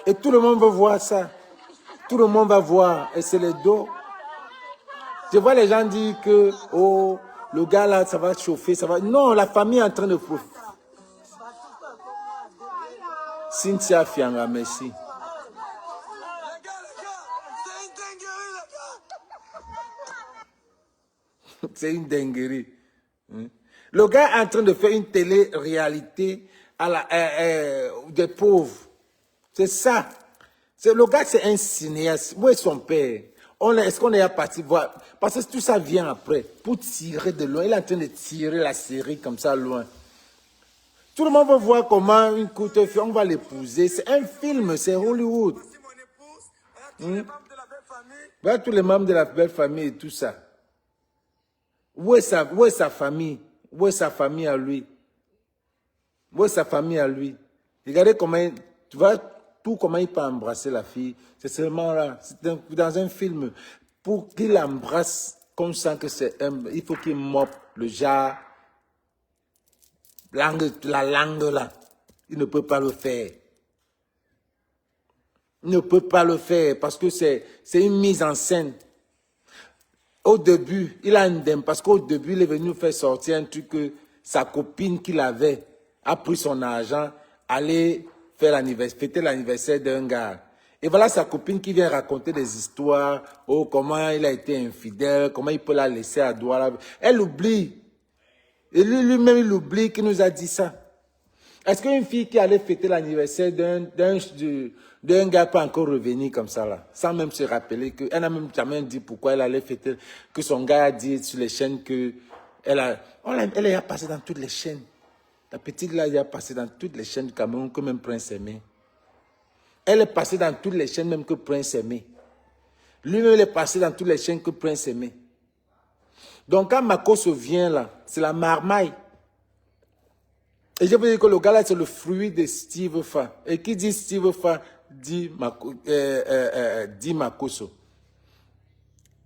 [SPEAKER 1] Et tout le monde veut voir ça. Tout le monde va voir. Et c'est les dos. Je vois les gens dire que, oh, le gars là, ça va chauffer, ça va... Non, la famille est en train de profiter. Cynthia Fianga, merci.
[SPEAKER 6] Les gars, c'est une dinguerie, les gars.
[SPEAKER 1] C'est une dinguerie. Le gars est en train de faire une télé-réalité des pauvres. C'est ça. Le gars, c'est un cinéaste. Où est son père? Est-ce qu'on est parti voir? Parce que tout ça vient après. Pour tirer de loin. Il est en train de tirer la série comme ça loin. Tout le monde veut voir comment une courte fille, on va l'épouser. C'est un film, c'est Hollywood.
[SPEAKER 6] Voici mon épouse, voilà tous les membres de la belle famille.
[SPEAKER 1] Voilà tous les membres de la belle famille et tout ça. Où est sa famille? Où est sa famille à lui? Où est sa famille à lui? Regardez comment, tu vois tout comment il peut embrasser la fille. C'est seulement là, c'est dans un film. Pour qu'il embrasse, comme ça que c'est il faut qu'il moppe le genre, la langue là. Il ne peut pas le faire. Il ne peut pas le faire parce que c'est une mise en scène. Au début, il a une dème parce qu'au début, il est venu faire sortir un truc que sa copine qu'il avait a pris son argent, aller fêter l'anniversaire d'un gars. Et voilà sa copine qui vient raconter des histoires, oh, comment il a été infidèle, comment il peut la laisser à Douala. Elle oublie. Et lui-même, il oublie qu'il nous a dit ça. Est-ce qu'une fille qui allait fêter l'anniversaire d'un gars peut encore revenir comme ça là, sans même se rappeler que, elle n'a même jamais dit pourquoi elle allait fêter, que son gars a dit sur les chaînes que elle a passé dans toutes les chaînes. La petite là, elle a passé dans toutes les chaînes du Cameroun que même Prince Aimé. Elle est passée dans toutes les chaînes même que Prince Aimé. Lui-même, il est passé dans toutes les chaînes que Prince Aimé. Donc quand Makosso vient là, c'est la marmaille. Et je veux dire que le gars là, c'est le fruit de Steve Fa. Et qui dit Steve Fa, dit Makosso.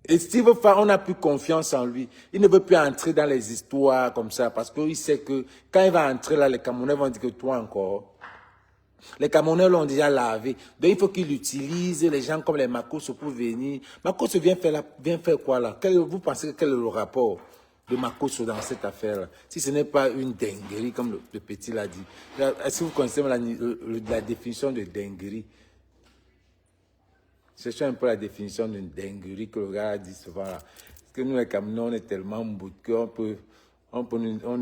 [SPEAKER 1] Et Steve Farr, on n'a plus confiance en lui. Il ne veut plus entrer dans les histoires comme ça parce qu'il sait que quand il va entrer là, les Camerounais vont dire que toi encore. Les Camerounais l'ont déjà lavé. Donc il faut qu'il utilise les gens comme les Makos pour venir. Makos vient faire quoi là? Vous pensez quel est le rapport de Makos dans cette affaire-là? Si ce n'est pas une dinguerie, comme le petit l'a dit. Est-ce que vous connaissez la définition de dinguerie? C'est un peu la définition d'une dinguerie que le gars a dit souvent là. Parce que nous les Camerounais, on est tellement bout qu'on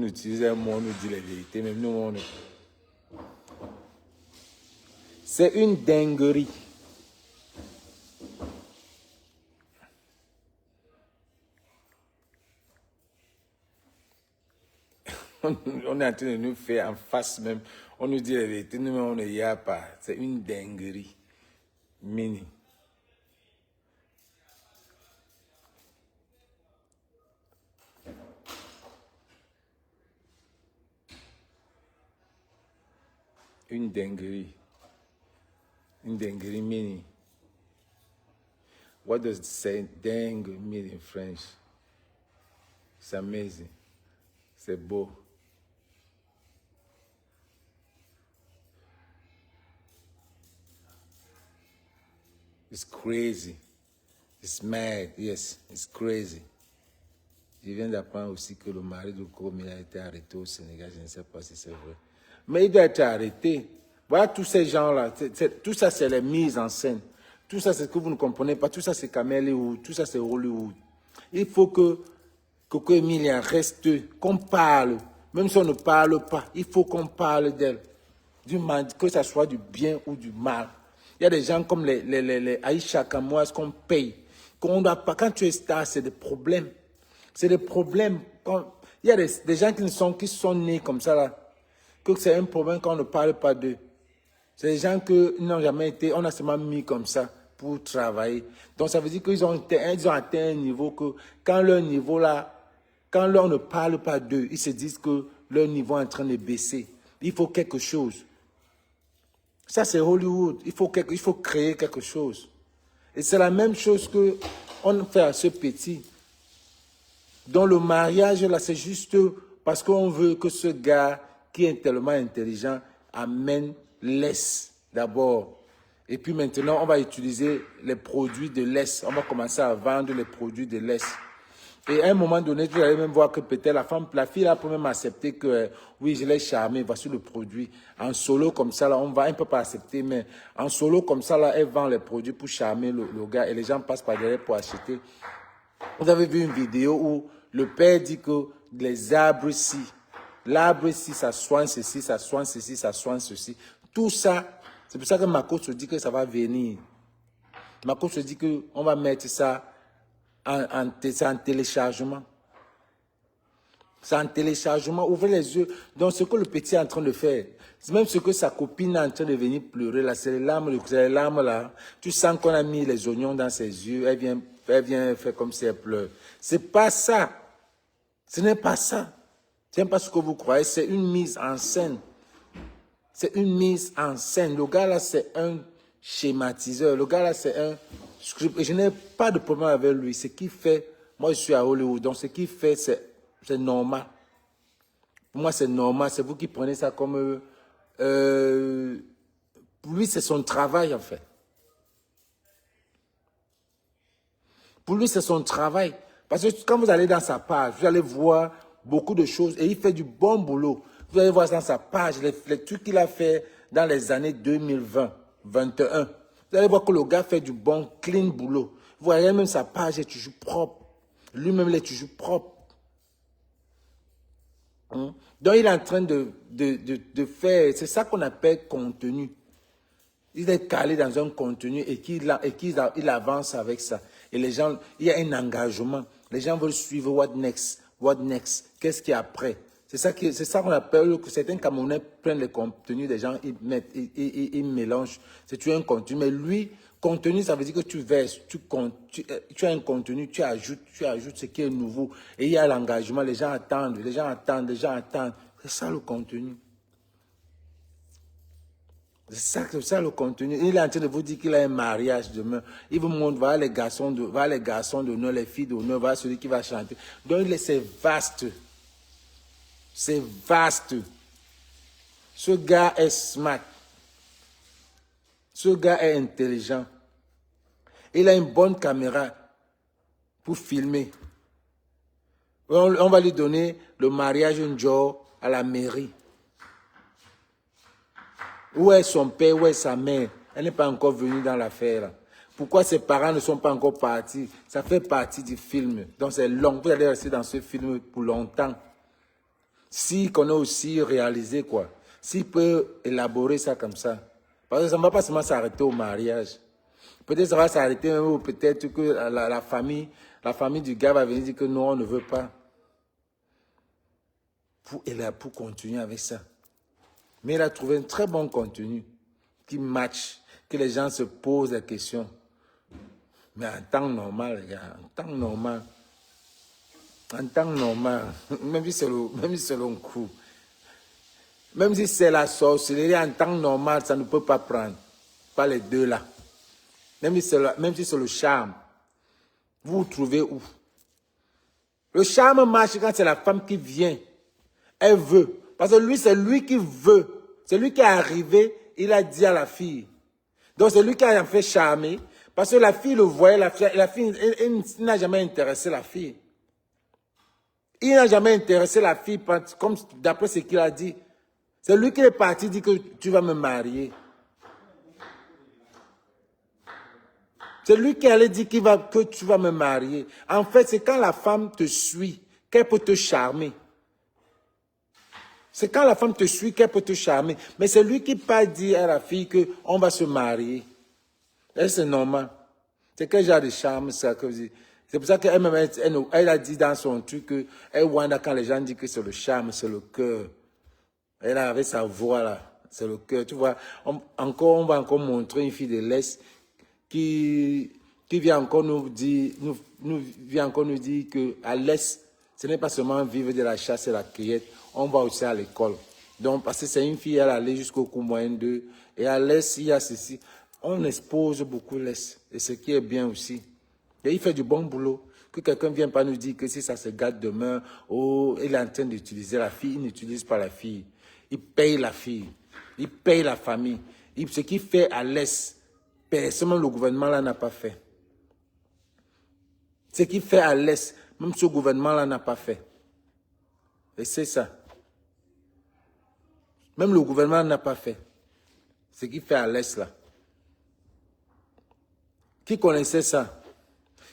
[SPEAKER 1] utilise un mot, on nous dit les vérités, mais nous on ne... C'est une dinguerie. On est en train de nous faire en face même. On nous dit la vérité, nous on ne y a pas. C'est une dinguerie. Mini. Une dinguerie. Une dinguerie mini. What does say dang mean in French? C'est amazing. C'est beau. It's crazy. It's mad. Yes, it's crazy. Je viens d'apprendre aussi que le mari de Komi a été arrêté au Sénégal. Je ne sais pas si c'est vrai. Mais il doit être arrêté. Voilà tous ces gens-là. Tout ça, c'est les mises en scène. Tout ça, c'est ce que vous ne comprenez pas. Tout ça, c'est Cameroun. Tout ça, c'est Hollywood. Il faut que Coco Emilia reste, qu'on parle. Même si on ne parle pas, il faut qu'on parle d'elle. Que ce soit du bien ou du mal. Il y a des gens comme les Aïcha Kamoas qu'on paye. Qu'on doit pas. Quand tu es star, c'est des problèmes. C'est des problèmes. Il y a des gens qui sont nés comme ça là. Que c'est un problème quand on ne parle pas d'eux. C'est des gens qui n'ont jamais été, on a seulement mis comme ça pour travailler. Donc ça veut dire qu'ils ont atteint un niveau que quand leur niveau là, quand on ne parle pas d'eux, ils se disent que leur niveau est en train de baisser. Il faut quelque chose. Ça c'est Hollywood. Il faut créer quelque chose. Et c'est la même chose que on fait à ce petit. Dans le mariage là, c'est juste parce qu'on veut que ce gars qui est tellement intelligent amène l'Est d'abord. Et puis maintenant, on va utiliser les produits de l'Est. On va commencer à vendre les produits de l'Est. Et à un moment donné, vous allez même voir que peut-être la fille là peut même accepter que oui, je l'ai charmé, voici le produit. En solo comme ça, là, on va un peu pas accepter, mais en solo comme ça, là, elle vend les produits pour charmer le gars et les gens passent par derrière pour acheter. Vous avez vu une vidéo où le père dit que les arbres ici, l'arbre ici, ça soigne ceci, ça soigne ceci, ça soigne ceci. Tout ça, c'est pour ça que Mako se dit que ça va venir. Mako se dit qu'on va mettre ça en téléchargement. C'est en téléchargement. Ouvrez les yeux. Donc, ce que le petit est en train de faire, c'est même ce que sa copine est en train de venir pleurer là. C'est les larmes là. Tu sens qu'on a mis les oignons dans ses yeux. Elle vient faire comme si elle pleure. C'est pas ça. Ce n'est pas ça. Ce n'est pas ce que vous croyez. C'est une mise en scène. C'est une mise en scène. Le gars là, c'est un schématiseur. Le gars là, c'est un script. Et je n'ai pas de problème avec lui. Ce qu'il fait, moi je suis à Hollywood. Donc ce qu'il fait, c'est normal. Pour moi, c'est normal. C'est vous qui prenez ça comme... pour lui, c'est son travail, en fait. Pour lui, c'est son travail. Parce que quand vous allez dans sa page, vous allez voir beaucoup de choses. Et il fait du bon boulot. Vous allez voir dans sa page les trucs qu'il a fait dans les années 2020, 2021. Vous allez voir que le gars fait du bon, clean boulot. Vous voyez même sa page est toujours propre. Lui-même, il est toujours propre. Donc, il est en train de faire, c'est ça qu'on appelle contenu. Il est calé dans un contenu et qu'il avance avec ça. Et les gens, il y a un engagement. Les gens veulent suivre what next, qu'est-ce qu'il y a après. C'est ça qu'on appelle, que certains Camerounais prennent les contenus des gens, ils mélangent. C'est un contenu. Mais lui, contenu, ça veut dire que tu verses, tu as un contenu, tu ajoutes ce qui est nouveau. Et il y a l'engagement, les gens attendent. C'est ça le contenu. C'est ça le contenu. Il est en train de vous dire qu'il a un mariage demain. Il vous montre, voilà les garçons d'honneur, les filles d'honneur, voilà celui qui va chanter. Donc c'est vaste. C'est vaste. Ce gars est smart. Ce gars est intelligent. Il a une bonne caméra pour filmer. On va lui donner le mariage un jour à la mairie. Où est son père, où est sa mère? Elle n'est pas encore venue dans l'affaire. Pourquoi ses parents ne sont pas encore partis? Ça fait partie du film. Donc c'est long. Vous allez rester dans ce film pour longtemps. Si qu'on a aussi réalisé quoi. S'il peut élaborer ça comme ça. Parce que ça ne va pas seulement s'arrêter au mariage. Peut-être ça va s'arrêter, ou peut-être que la famille du gars va venir dire que non, on ne veut pas. Pour continuer avec ça. Mais il a trouvé un très bon contenu qui match, que les gens se posent la question. Mais en temps normal, les gars, en temps normal, même si c'est le coup, même si c'est la sorcellerie, en temps normal, ça ne peut pas prendre. Pas les deux là. Même si c'est le charme. Vous vous trouvez où? Le charme marche quand c'est la femme qui vient. Elle veut. Parce que lui, c'est lui qui veut. C'est lui qui est arrivé, il a dit à la fille. Donc c'est lui qui a fait charmer. Parce que la fille le voyait, la fille il n'a jamais intéressé la fille. Il n'a jamais intéressé la fille, comme d'après ce qu'il a dit. C'est lui qui est parti dire que tu vas me marier. C'est lui qui allait dire que tu vas me marier. En fait, c'est quand la femme te suit qu'elle peut te charmer. C'est quand la femme te suit qu'elle peut te charmer. Mais c'est lui qui pas dit à la fille qu'on va se marier. Et c'est normal. C'est quel genre de charme ça que vous dites? C'est pour ça qu'elle-même, elle a dit dans son truc qu'elle wanda quand les gens disent que c'est le charme, c'est le cœur. Elle avait sa voix là, c'est le cœur. Tu vois, on va encore montrer une fille de l'Est qui vient encore nous dire, vient encore nous dire qu'à l'Est, ce n'est pas seulement vivre de la chasse et la cueillette, on va aussi à l'école. Donc, parce que c'est une fille, elle allait jusqu'au cours moyen 2, et à l'Est, il y a ceci. On expose beaucoup l'Est, et ce qui est bien aussi. Et il fait du bon boulot. Que quelqu'un ne vienne pas nous dire que si ça se gâte demain, oh, il est en train d'utiliser la fille, il n'utilise pas la fille. Il paye la fille, il paye la famille. Ce qu'il fait à l'Est, personnellement, le gouvernement là n'a pas fait. Ce qu'il fait à l'Est, même ce gouvernement là n'a pas fait. Et c'est ça. Même le gouvernement n'a pas fait. Ce qu'il fait à l'Est là. Qui connaissait ça?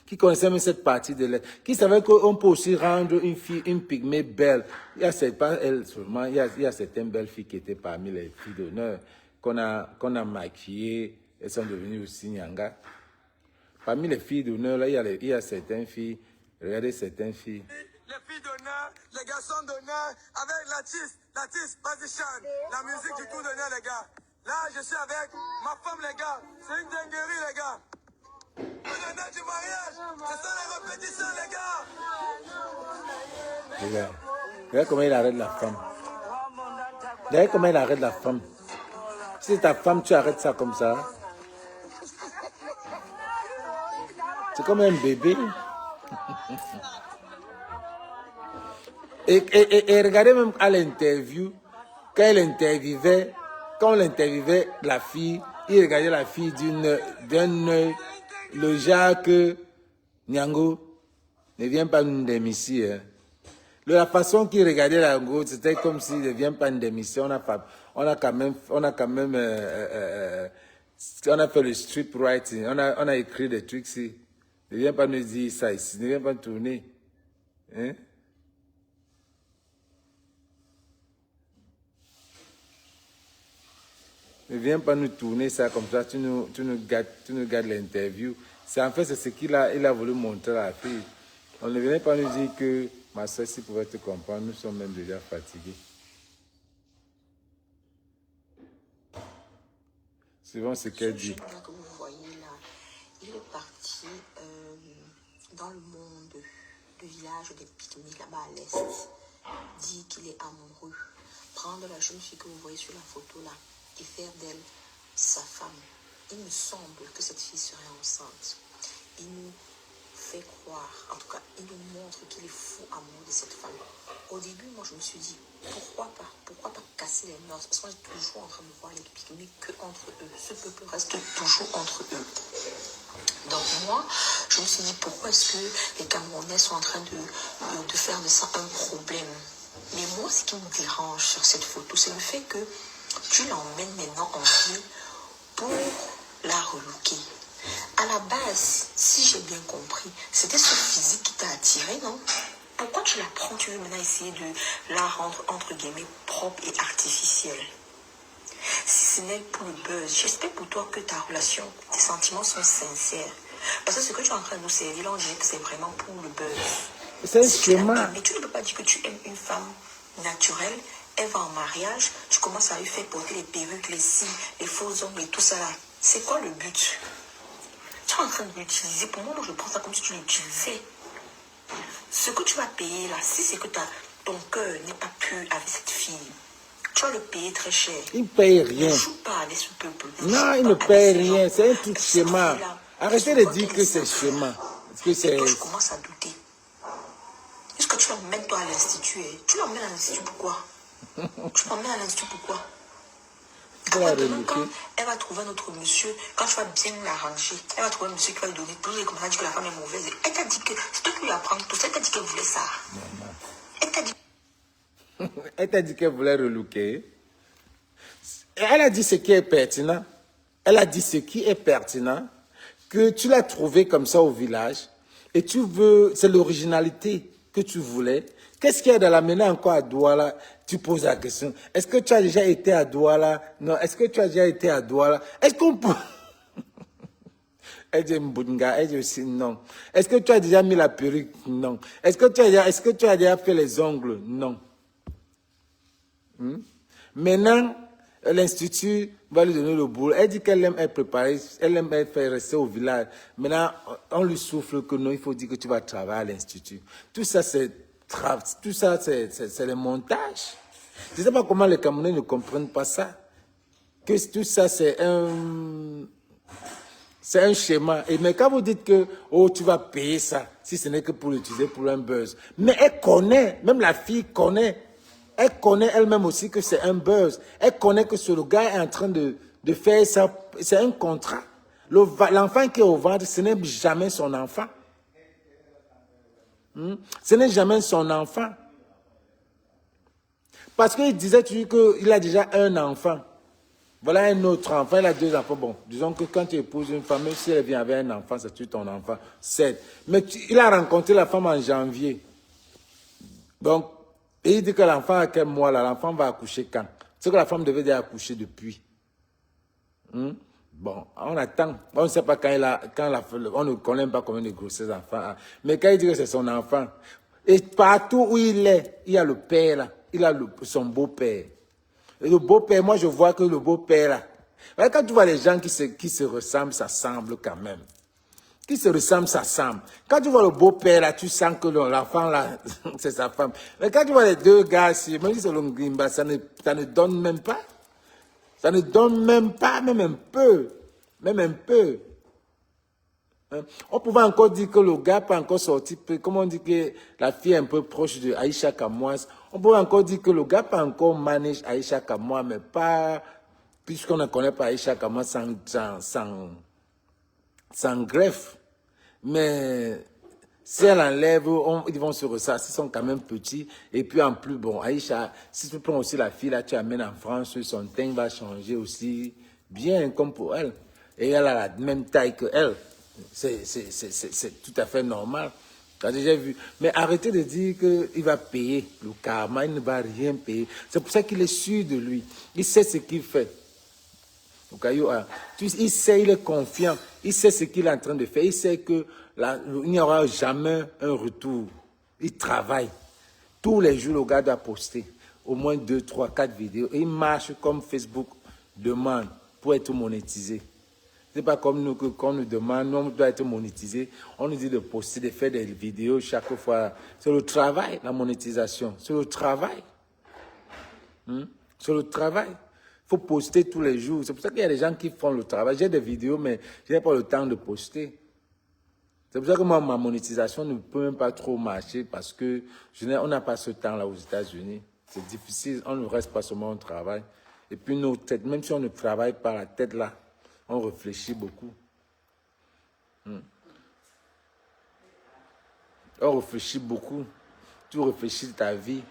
[SPEAKER 1] Qui connaissait même cette partie de l'Est? Qui savait qu'on peut aussi rendre une fille, une pygmée belle? Il y a pas elle seulement, il y a certaines belles filles qui étaient parmi les filles d'honneur qu'on a maquillées. Elles sont devenues aussi nyanga. Parmi les filles d'honneur, là, il y a certaines filles. Regardez certaines filles.
[SPEAKER 6] Les filles d'honneur, les garçons d'honneur, avec l'artiste, vas-y Chan, la musique du tout d'honneur, les gars. Là, je suis avec ma femme, les gars. C'est une dinguerie, les gars. Le honneur du mariage, c'est ça les répétitions, les gars.
[SPEAKER 1] Regarde comment il arrête la femme. Regarde comment il arrête la femme. Si c'est ta femme, tu arrêtes ça comme ça. C'est comme un bébé. Et regardez même à l'interview, quand on l'interviewait, la fille, il regardait la fille d'un œil, le genre que Nyango ne vient pas nous démissionner. Hein. La façon qu'il regardait la go, c'était comme s'il ne vient pas nous démissionner. On a quand même on a fait le script writing, on a écrit des trucs ici. Ne viens pas nous dire ça ici, ne viens pas tourner. Hein? Ne viens pas nous tourner ça comme ça, tu nous gâtes l'interview. En fait, c'est ce qu'il a voulu montrer à la fille. On ne venait pas nous dire que ma soeur, si pouvait te comprendre, nous sommes même déjà fatigués. Suivant ce qu'elle dit.
[SPEAKER 7] Ce jeune que vous voyez là, il est parti dans le monde, le village des Pygmées, là-bas à l'est, dit qu'il est amoureux. Prendre la jeune fille que vous voyez sur la photo là et faire d'elle sa femme. Il me semble que cette fille serait enceinte. Il nous fait croire, en tout cas, il nous montre qu'il est fou amoureux de cette femme. Au début, moi, je me suis dit, pourquoi pas casser les mœurs? Parce que moi, j'ai toujours en train de voir les pique-niques que entre eux. Ce peuple reste toujours entre eux. Donc moi, je me suis dit, pourquoi est-ce que les Camerounais sont en train de faire de ça un problème? Mais moi, ce qui me dérange sur cette photo, c'est le fait que tu l'emmènes maintenant en ville pour la relooker. À la base, si j'ai bien compris, c'était ce physique qui t'a attiré, non? Pourquoi tu la prends? Tu veux maintenant essayer de la rendre, entre guillemets, propre et artificielle. Si ce n'est pour le buzz, j'espère pour toi que ta relation, tes sentiments sont sincères. Parce que ce que tu es en train de nous servir, là, on dirait que c'est vraiment pour le buzz.
[SPEAKER 1] C'est un schéma.
[SPEAKER 7] Mais tu ne peux pas dire que tu aimes une femme naturelle, elle va en mariage, tu commences à lui faire porter les perruques, les cils, les faux ongles et tout ça là. C'est quoi le but? Tu es en train de l'utiliser. Pour moi, je prends ça comme si tu l'utilisais. Ce que tu vas payer là, si c'est que ton cœur n'est pas pur avec cette fille, tu vas le payer très cher.
[SPEAKER 1] Il ne paye rien.
[SPEAKER 7] Ne joue pas avec ce peuple.
[SPEAKER 1] Non, il ne paye rien. C'est un tout schéma. Arrêtez de dire que c'est schéma. Parce que c'est...
[SPEAKER 7] Je commence à douter. Est-ce que tu l'emmènes toi à l'institut? Tu l'emmènes à l'institut pourquoi? Tu l'emmènes à l'institut pourquoi? Quand elle va trouver un autre monsieur, quand tu vas bien l'arranger, elle va trouver un monsieur qui va lui donner tout, et comme ça dit que la femme est mauvaise. Elle t'a dit que c'est toi qui lui apprends tout ça, elle t'a dit qu'elle voulait ça. Elle t'a dit...
[SPEAKER 1] Elle t'a dit qu'elle voulait relooker. Elle a dit ce qui est pertinent. Elle a dit ce qui est pertinent, que tu l'as trouvé comme ça au village, et tu veux, c'est l'originalité que tu voulais. Qu'est-ce qu'il y a de l'amener encore à Douala? Tu poses la question. Est-ce que tu as déjà été à Douala? Non. Est-ce que tu as déjà été à Douala? Est-ce qu'on peut... Elle dit Mbunga, elle dit aussi non. Est-ce que tu as déjà mis la perruque? Non. Est-ce que tu as déjà fait les ongles? Non. Maintenant, l'institut va lui donner le boulot. Elle dit qu'elle aime être préparée, elle aime être faire rester au village. Maintenant, on lui souffle que non, il faut dire que tu vas travailler à l'institut. Tout ça, c'est le montage. Je ne sais pas comment les Camerounais ne comprennent pas ça. Que tout ça, c'est un schéma. Mais quand vous dites que oh, tu vas payer ça, si ce n'est que pour l'utiliser pour un buzz. Mais elle connaît, même la fille connaît. Elle connaît elle-même aussi que c'est un buzz. Elle connaît que ce gars est en train de faire ça. C'est un contrat. L'enfant qui est au ventre, ce n'est jamais son enfant. Ce n'est jamais son enfant. Parce qu'il disait toujours qu'il a déjà un enfant. Voilà un autre enfant, il a 2 enfants. Bon, disons que quand tu épouses une femme, même si elle vient avec un enfant, c'est toujours ton enfant. 7. Mais il a rencontré la femme en janvier. Donc, et il dit que l'enfant a quel mois là? L'enfant va accoucher quand? C'est que la femme devait déjà accoucher depuis. Bon, on attend. On ne sait pas on ne connaît pas combien de grossesses enfants a. Mais quand il dit que c'est son enfant, et partout où il est, il y a le père là. Il a son beau-père. Et le beau-père, moi je vois que le beau-père là. Quand tu vois les gens qui se ressemblent, ça semble quand même. Qui se ressemblent, ça semble. Quand tu vois le beau-père là, tu sens que l'enfant là, c'est sa femme. Mais quand tu vois les 2 gars, même si c'est le Ngimba, ça ne donne même pas. Ça ne donne même pas, même un peu. Même un peu. Hein? On pouvait encore dire que le gars pas encore sorti, comme on dit que la fille est un peu proche de Aïcha Kamoise, on pouvait encore dire que le gars pas encore manage Aïcha Kamoise, mais pas, puisqu'on ne connaît pas Aïcha Kamoise sans greffe. Mais si elle enlève, ils vont se ressasser, ils sont quand même petits. Et puis en plus, bon, Aïcha, si tu prends aussi la fille, là, tu amènes en France, son teint va changer aussi bien comme pour elle. Et elle a la même taille que elle. C'est tout à fait normal. Tu as déjà vu. Mais arrêtez de dire qu'il va payer le karma, il ne va rien payer. C'est pour ça qu'il est sûr de lui. Il sait ce qu'il fait. Il sait, il est confiant. Il sait ce qu'il est en train de faire. Il sait qu'il n'y aura jamais un retour. Il travaille. Tous les jours, le gars doit poster au moins 2, 3, 4 vidéos. Et il marche comme Facebook demande pour être monétisé. Ce n'est pas comme nous qu'on nous demande, nous on doit être monétisé. On nous dit de poster, de faire des vidéos chaque fois. C'est le travail, la monétisation. C'est le travail. C'est le travail. faut poster tous les jours. C'est pour ça qu'il y a des gens qui font le travail. J'ai des vidéos, mais je n'ai pas le temps de poster. C'est pour ça que moi, ma monétisation ne peut même pas trop marcher parce que on n'a pas ce temps-là aux États-Unis. C'est difficile, on ne reste pas seulement au travail. Et puis nos têtes, même si on ne travaille pas la tête là, on réfléchit beaucoup. On réfléchit beaucoup. Tu réfléchis ta vie.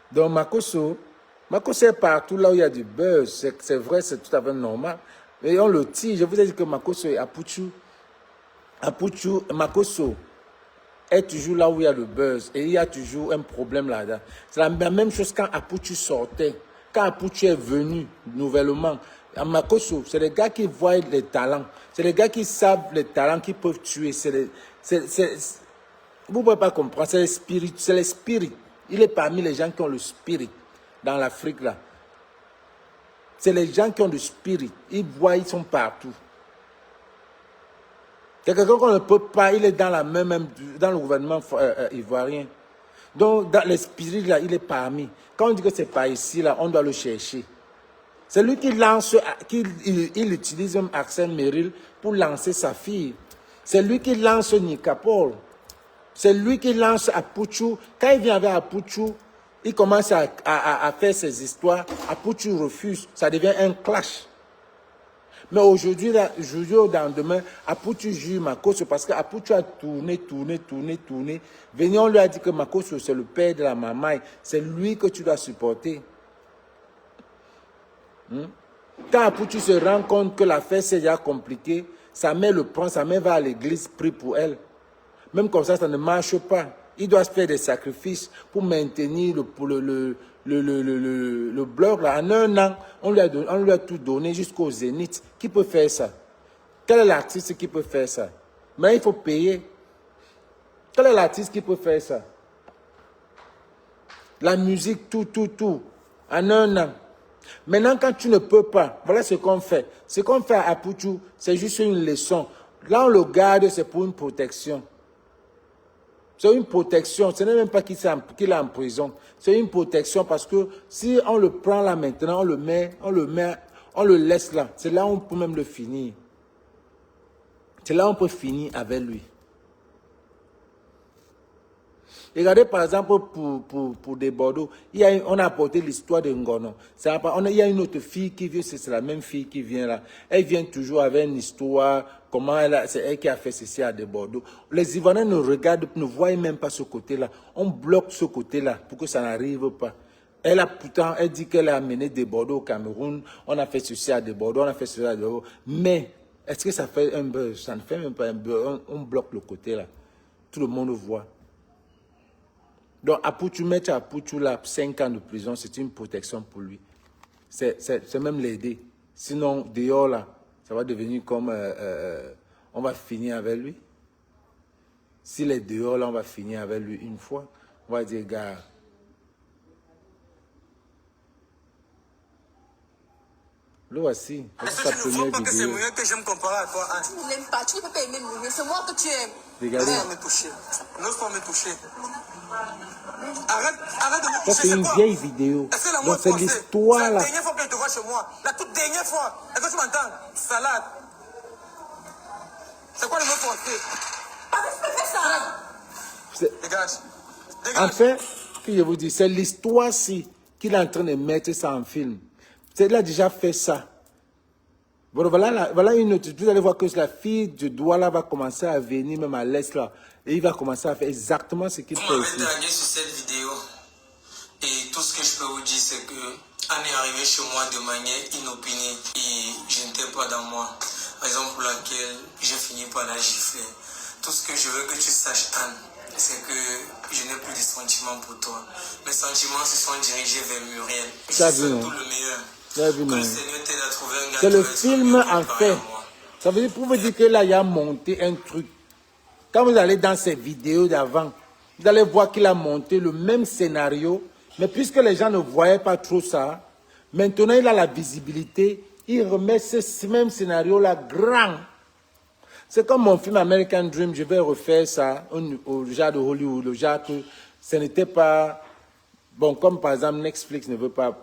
[SPEAKER 1] Donc Makosso est partout là où il y a du buzz. C'est vrai, c'est tout à fait normal. Mais on le tire. Je vous ai dit que Makosso et Apuchu, Makosso est toujours là où il y a le buzz. Et il y a toujours un problème là-dedans. C'est la même chose quand Apuchu sortait. Quand Apuchu est venu nouvellement, à Makosso, c'est les gars qui voient les talents. C'est les gars qui savent les talents qui peuvent tuer. Vous ne pouvez pas comprendre. C'est l'esprit. Il est parmi les gens qui ont le spirit dans l'Afrique là. C'est les gens qui ont le spirit. Ils voient, ils sont partout. C'est quelqu'un qu'on ne peut pas, il est dans dans le gouvernement ivoirien. Donc dans l'esprit là, il est parmi. Quand on dit que c'est pas ici là, on doit le chercher. C'est lui qui lance, il utilise même Axel Merrill pour lancer sa fille. C'est lui qui lance Nikapol. C'est lui qui lance Apuchu. Quand il vient avec Apuchu, il commence à faire ses histoires. Apuchu refuse. Ça devient un clash. Mais aujourd'hui, au lendemain, Apuchu juge Makosso parce qu'Apuchu a tourné. Venu, on lui a dit que Makosso, c'est le père de la mamaille. C'est lui que tu dois supporter. Quand Apuchu se rend compte que l'affaire s'est déjà compliquée, sa mère le prend, sa mère va à l'église, prie pour elle. Même comme ça, ça ne marche pas. Il doit se faire des sacrifices pour maintenir le bloc. Là. En un an, on lui a tout donné jusqu'au zénith. Qui peut faire ça? Quel est l'artiste qui peut faire ça? Mais il faut payer. Quel est l'artiste qui peut faire ça? La musique, tout. En un an. Maintenant, quand tu ne peux pas, voilà ce qu'on fait. Ce qu'on fait à Apuchu, c'est juste une leçon. Là, on le garde, c'est pour une protection. C'est une protection. Ce n'est même pas qu'il est en prison. C'est une protection parce que si on le prend là maintenant, on le laisse là. C'est là où on peut même le finir. C'est là où on peut finir avec lui. Regardez par exemple pour des Bordeaux, on a apporté l'histoire de Ngono. Il y a une autre fille qui vient, c'est la même fille qui vient là. Elle vient toujours avec une histoire, c'est elle qui a fait ceci à des Bordeaux. Les Ivoiriens ne voient même pas ce côté-là. On bloque ce côté-là pour que ça n'arrive pas. Elle dit qu'elle a amené des Bordeaux au Cameroun, on a fait ceci à des Bordeaux, on a fait ceci à des Bordeaux. Mais, est-ce que ça fait un buzz? Ça ne fait même pas un buzz. On bloque le côté-là. Tout le monde voit. Donc, mettre Apuchu là, 5 ans de prison, c'est une protection pour lui. C'est même l'aider. Sinon, dehors là, ça va devenir comme... on va finir avec lui. S'il est dehors là, on va finir avec lui une fois. On va dire, gars... Le voici.
[SPEAKER 6] Est-ce que tu ne vois pas que c'est mieux que j'aime comparer à toi, hein?
[SPEAKER 7] Tu ne l'aimes pas, tu ne peux pas aimer Mounier, c'est moi que tu aimes.
[SPEAKER 1] Regardez.
[SPEAKER 6] N'ose pas me toucher. N'ose pas me toucher. Arrête de me toucher.
[SPEAKER 1] Ça, c'est une vieille vidéo. Donc, c'est l'histoire là.
[SPEAKER 6] C'est la dernière fois que je te vois chez moi. La toute dernière fois. Est-ce que tu m'entends? Salade. C'est quoi le mot français?
[SPEAKER 7] Arrête de faire ça.
[SPEAKER 6] Dégage.
[SPEAKER 1] En fait, que je vous dis, c'est l'histoire-ci qu'il est en train de mettre ça en film. Il a déjà fait ça. Bon, voilà une autre. Vous allez voir que la fille de Douala va commencer à venir, même à l'Est là. Et il va commencer à faire exactement ce qu'il fait ici.
[SPEAKER 8] Vous m'avez dragué sur cette vidéo. Et tout ce que je peux vous dire, c'est que Anne est arrivée chez moi de manière inopinée. Et je n'étais pas dans moi. Raison pour laquelle j'ai fini par la gifler. Tout ce que je veux que tu saches, Anne, c'est que je n'ai plus de sentiments pour toi. Mes sentiments se sont dirigés vers Muriel. Je souhaite tout le meilleur.
[SPEAKER 1] C'est le film en fait. Ça veut dire pour vous dire que là, il a monté un truc. Quand vous allez dans ces vidéos d'avant, vous allez voir qu'il a monté le même scénario. Mais puisque les gens ne voyaient pas trop ça, maintenant il a la visibilité. Il remet ce même scénario-là grand. C'est comme mon film American Dream. Je vais refaire ça au genre de Hollywood. Le genre que ce n'était pas Bon, comme par exemple, Netflix ne veut pas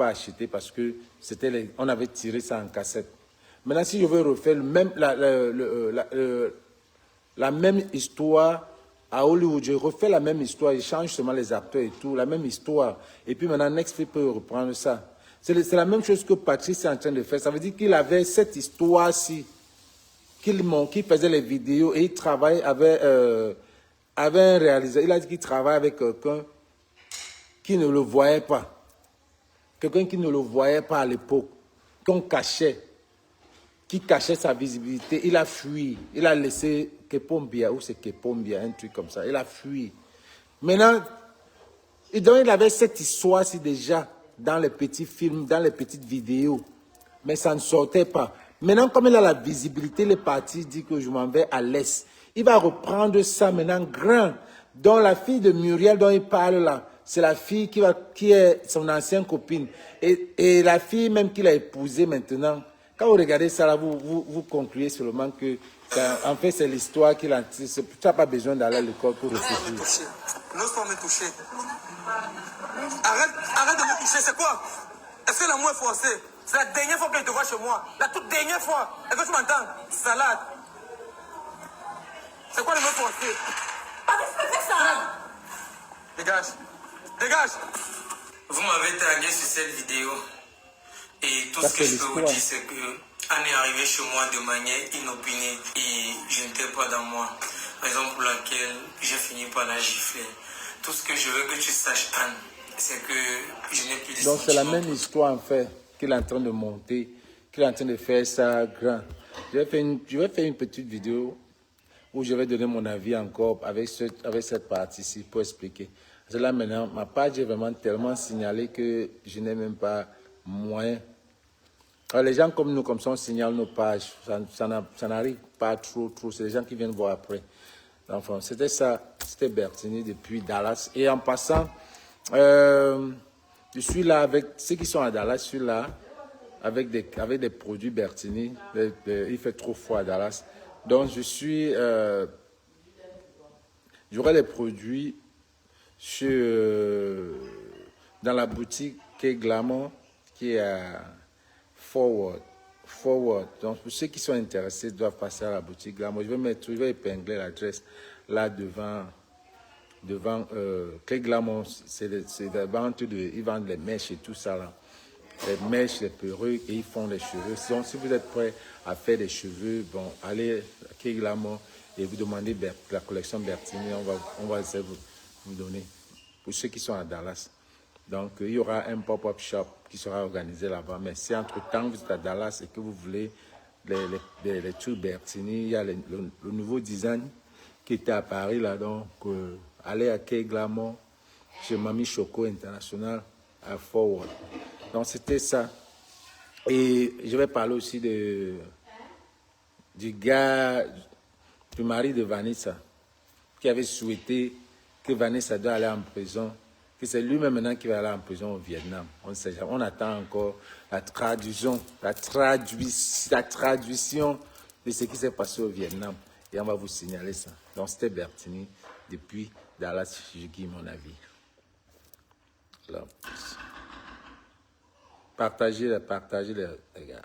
[SPEAKER 1] acheter parce que on avait tiré ça en cassette. Maintenant, si je veux refaire la même histoire à Hollywood, je refais la même histoire, je change seulement les acteurs et tout, la même histoire. Et puis maintenant, Netflix peut reprendre ça. C'est la même chose que Patrice est en train de faire. Ça veut dire qu'il avait cette histoire-ci, qu'il faisait les vidéos et il travaille avec un réalisateur. Il a dit qu'il travaille avec quelqu'un qui ne le voyait pas. Quelqu'un qui ne le voyait pas à l'époque, qu'on cachait, qui cachait sa visibilité. Il a fui. Il a laissé Kepombia, ou c'est Kepombia, un truc comme ça. Il a fui. Maintenant, il avait cette histoire-ci déjà dans les petits films, dans les petites vidéos. Mais ça ne sortait pas. Maintenant, comme il a la visibilité, il est parti, il dit que je m'en vais à l'Est. Il va reprendre ça maintenant grand. Donc la fille de Muriel dont il parle là, c'est la fille qui est son ancienne copine. Et la fille même qu'il a épousée maintenant, quand vous regardez ça là, vous concluez seulement que, en fait, c'est l'histoire qu'il a. Tu n'as pas besoin d'aller à l'école pour réfléchir.
[SPEAKER 6] N'ose pas me toucher. Arrête de me toucher, c'est quoi? Est-ce que l'amour est forcé? C'est la dernière fois que je te vois chez moi. La toute dernière fois. Est-ce que tu m'entends? Salade. C'est quoi le mot forcé?
[SPEAKER 8] Papa, tu peux faire ça?
[SPEAKER 6] Dégage. Dégage.
[SPEAKER 8] Vous m'avez tagué sur cette vidéo. Et tout ce que je peux vous dire, c'est que Anne est arrivée chez moi de manière inopinée et je n'étais pas dans moi. Raison pour laquelle j'ai fini par la gifler. Tout ce que je veux que tu saches, Anne, c'est que je n'ai plus de sentiments.
[SPEAKER 1] Donc c'est la même histoire en fait qu'il est en train de monter, qu'il est en train de faire ça grand. Je vais faire une petite vidéo où je vais donner mon avis encore avec cette partie-ci pour expliquer. Parce que là maintenant, ma page est vraiment tellement signalée que je n'ai même pas moyen. Alors, les gens comme nous, comme ça, on signale nos pages. Ça n'arrive pas trop. C'est les gens qui viennent voir après. Enfin, c'était ça. C'était Bertini depuis Dallas. Et en passant, je suis là avec ceux qui sont à Dallas. Je suis là avec des produits Bertini. Il fait trop froid à Dallas. Donc, j'aurai les produits dans la boutique qui est Glamour, qui est à Forward. Donc, pour ceux qui sont intéressés, doivent passer à la boutique Glamour. Je vais épingler l'adresse là devant Clé Glamour. C'est la vente ils vendent les mèches et tout ça là. Les mèches, les perruques, et ils font les cheveux. Donc, si vous êtes prêt à faire des cheveux, bon, allez à Clé Glamour et vous demandez la collection Bertini. On va essayer de vous donner. Pour ceux qui sont à Dallas. Donc, il y aura un pop-up shop qui sera organisé là-bas. Mais si entre-temps, vous êtes à Dallas et que vous voulez les trucs Bertini, il y a le nouveau design qui était à Paris, là. Donc, allez à Kay Glamour, chez Mami Choco International, à Forward. Donc, c'était ça. Et je vais parler aussi du mari de Vanessa, qui avait souhaité que Vanessa doit aller en prison, que c'est lui-même maintenant qui va aller en prison au Vietnam. On sait jamais. On attend encore la traduction de ce qui s'est passé au Vietnam. Et on va vous signaler ça. Donc c'était Bertini depuis Dallas, je dis mon avis. Là. Partagez les gars.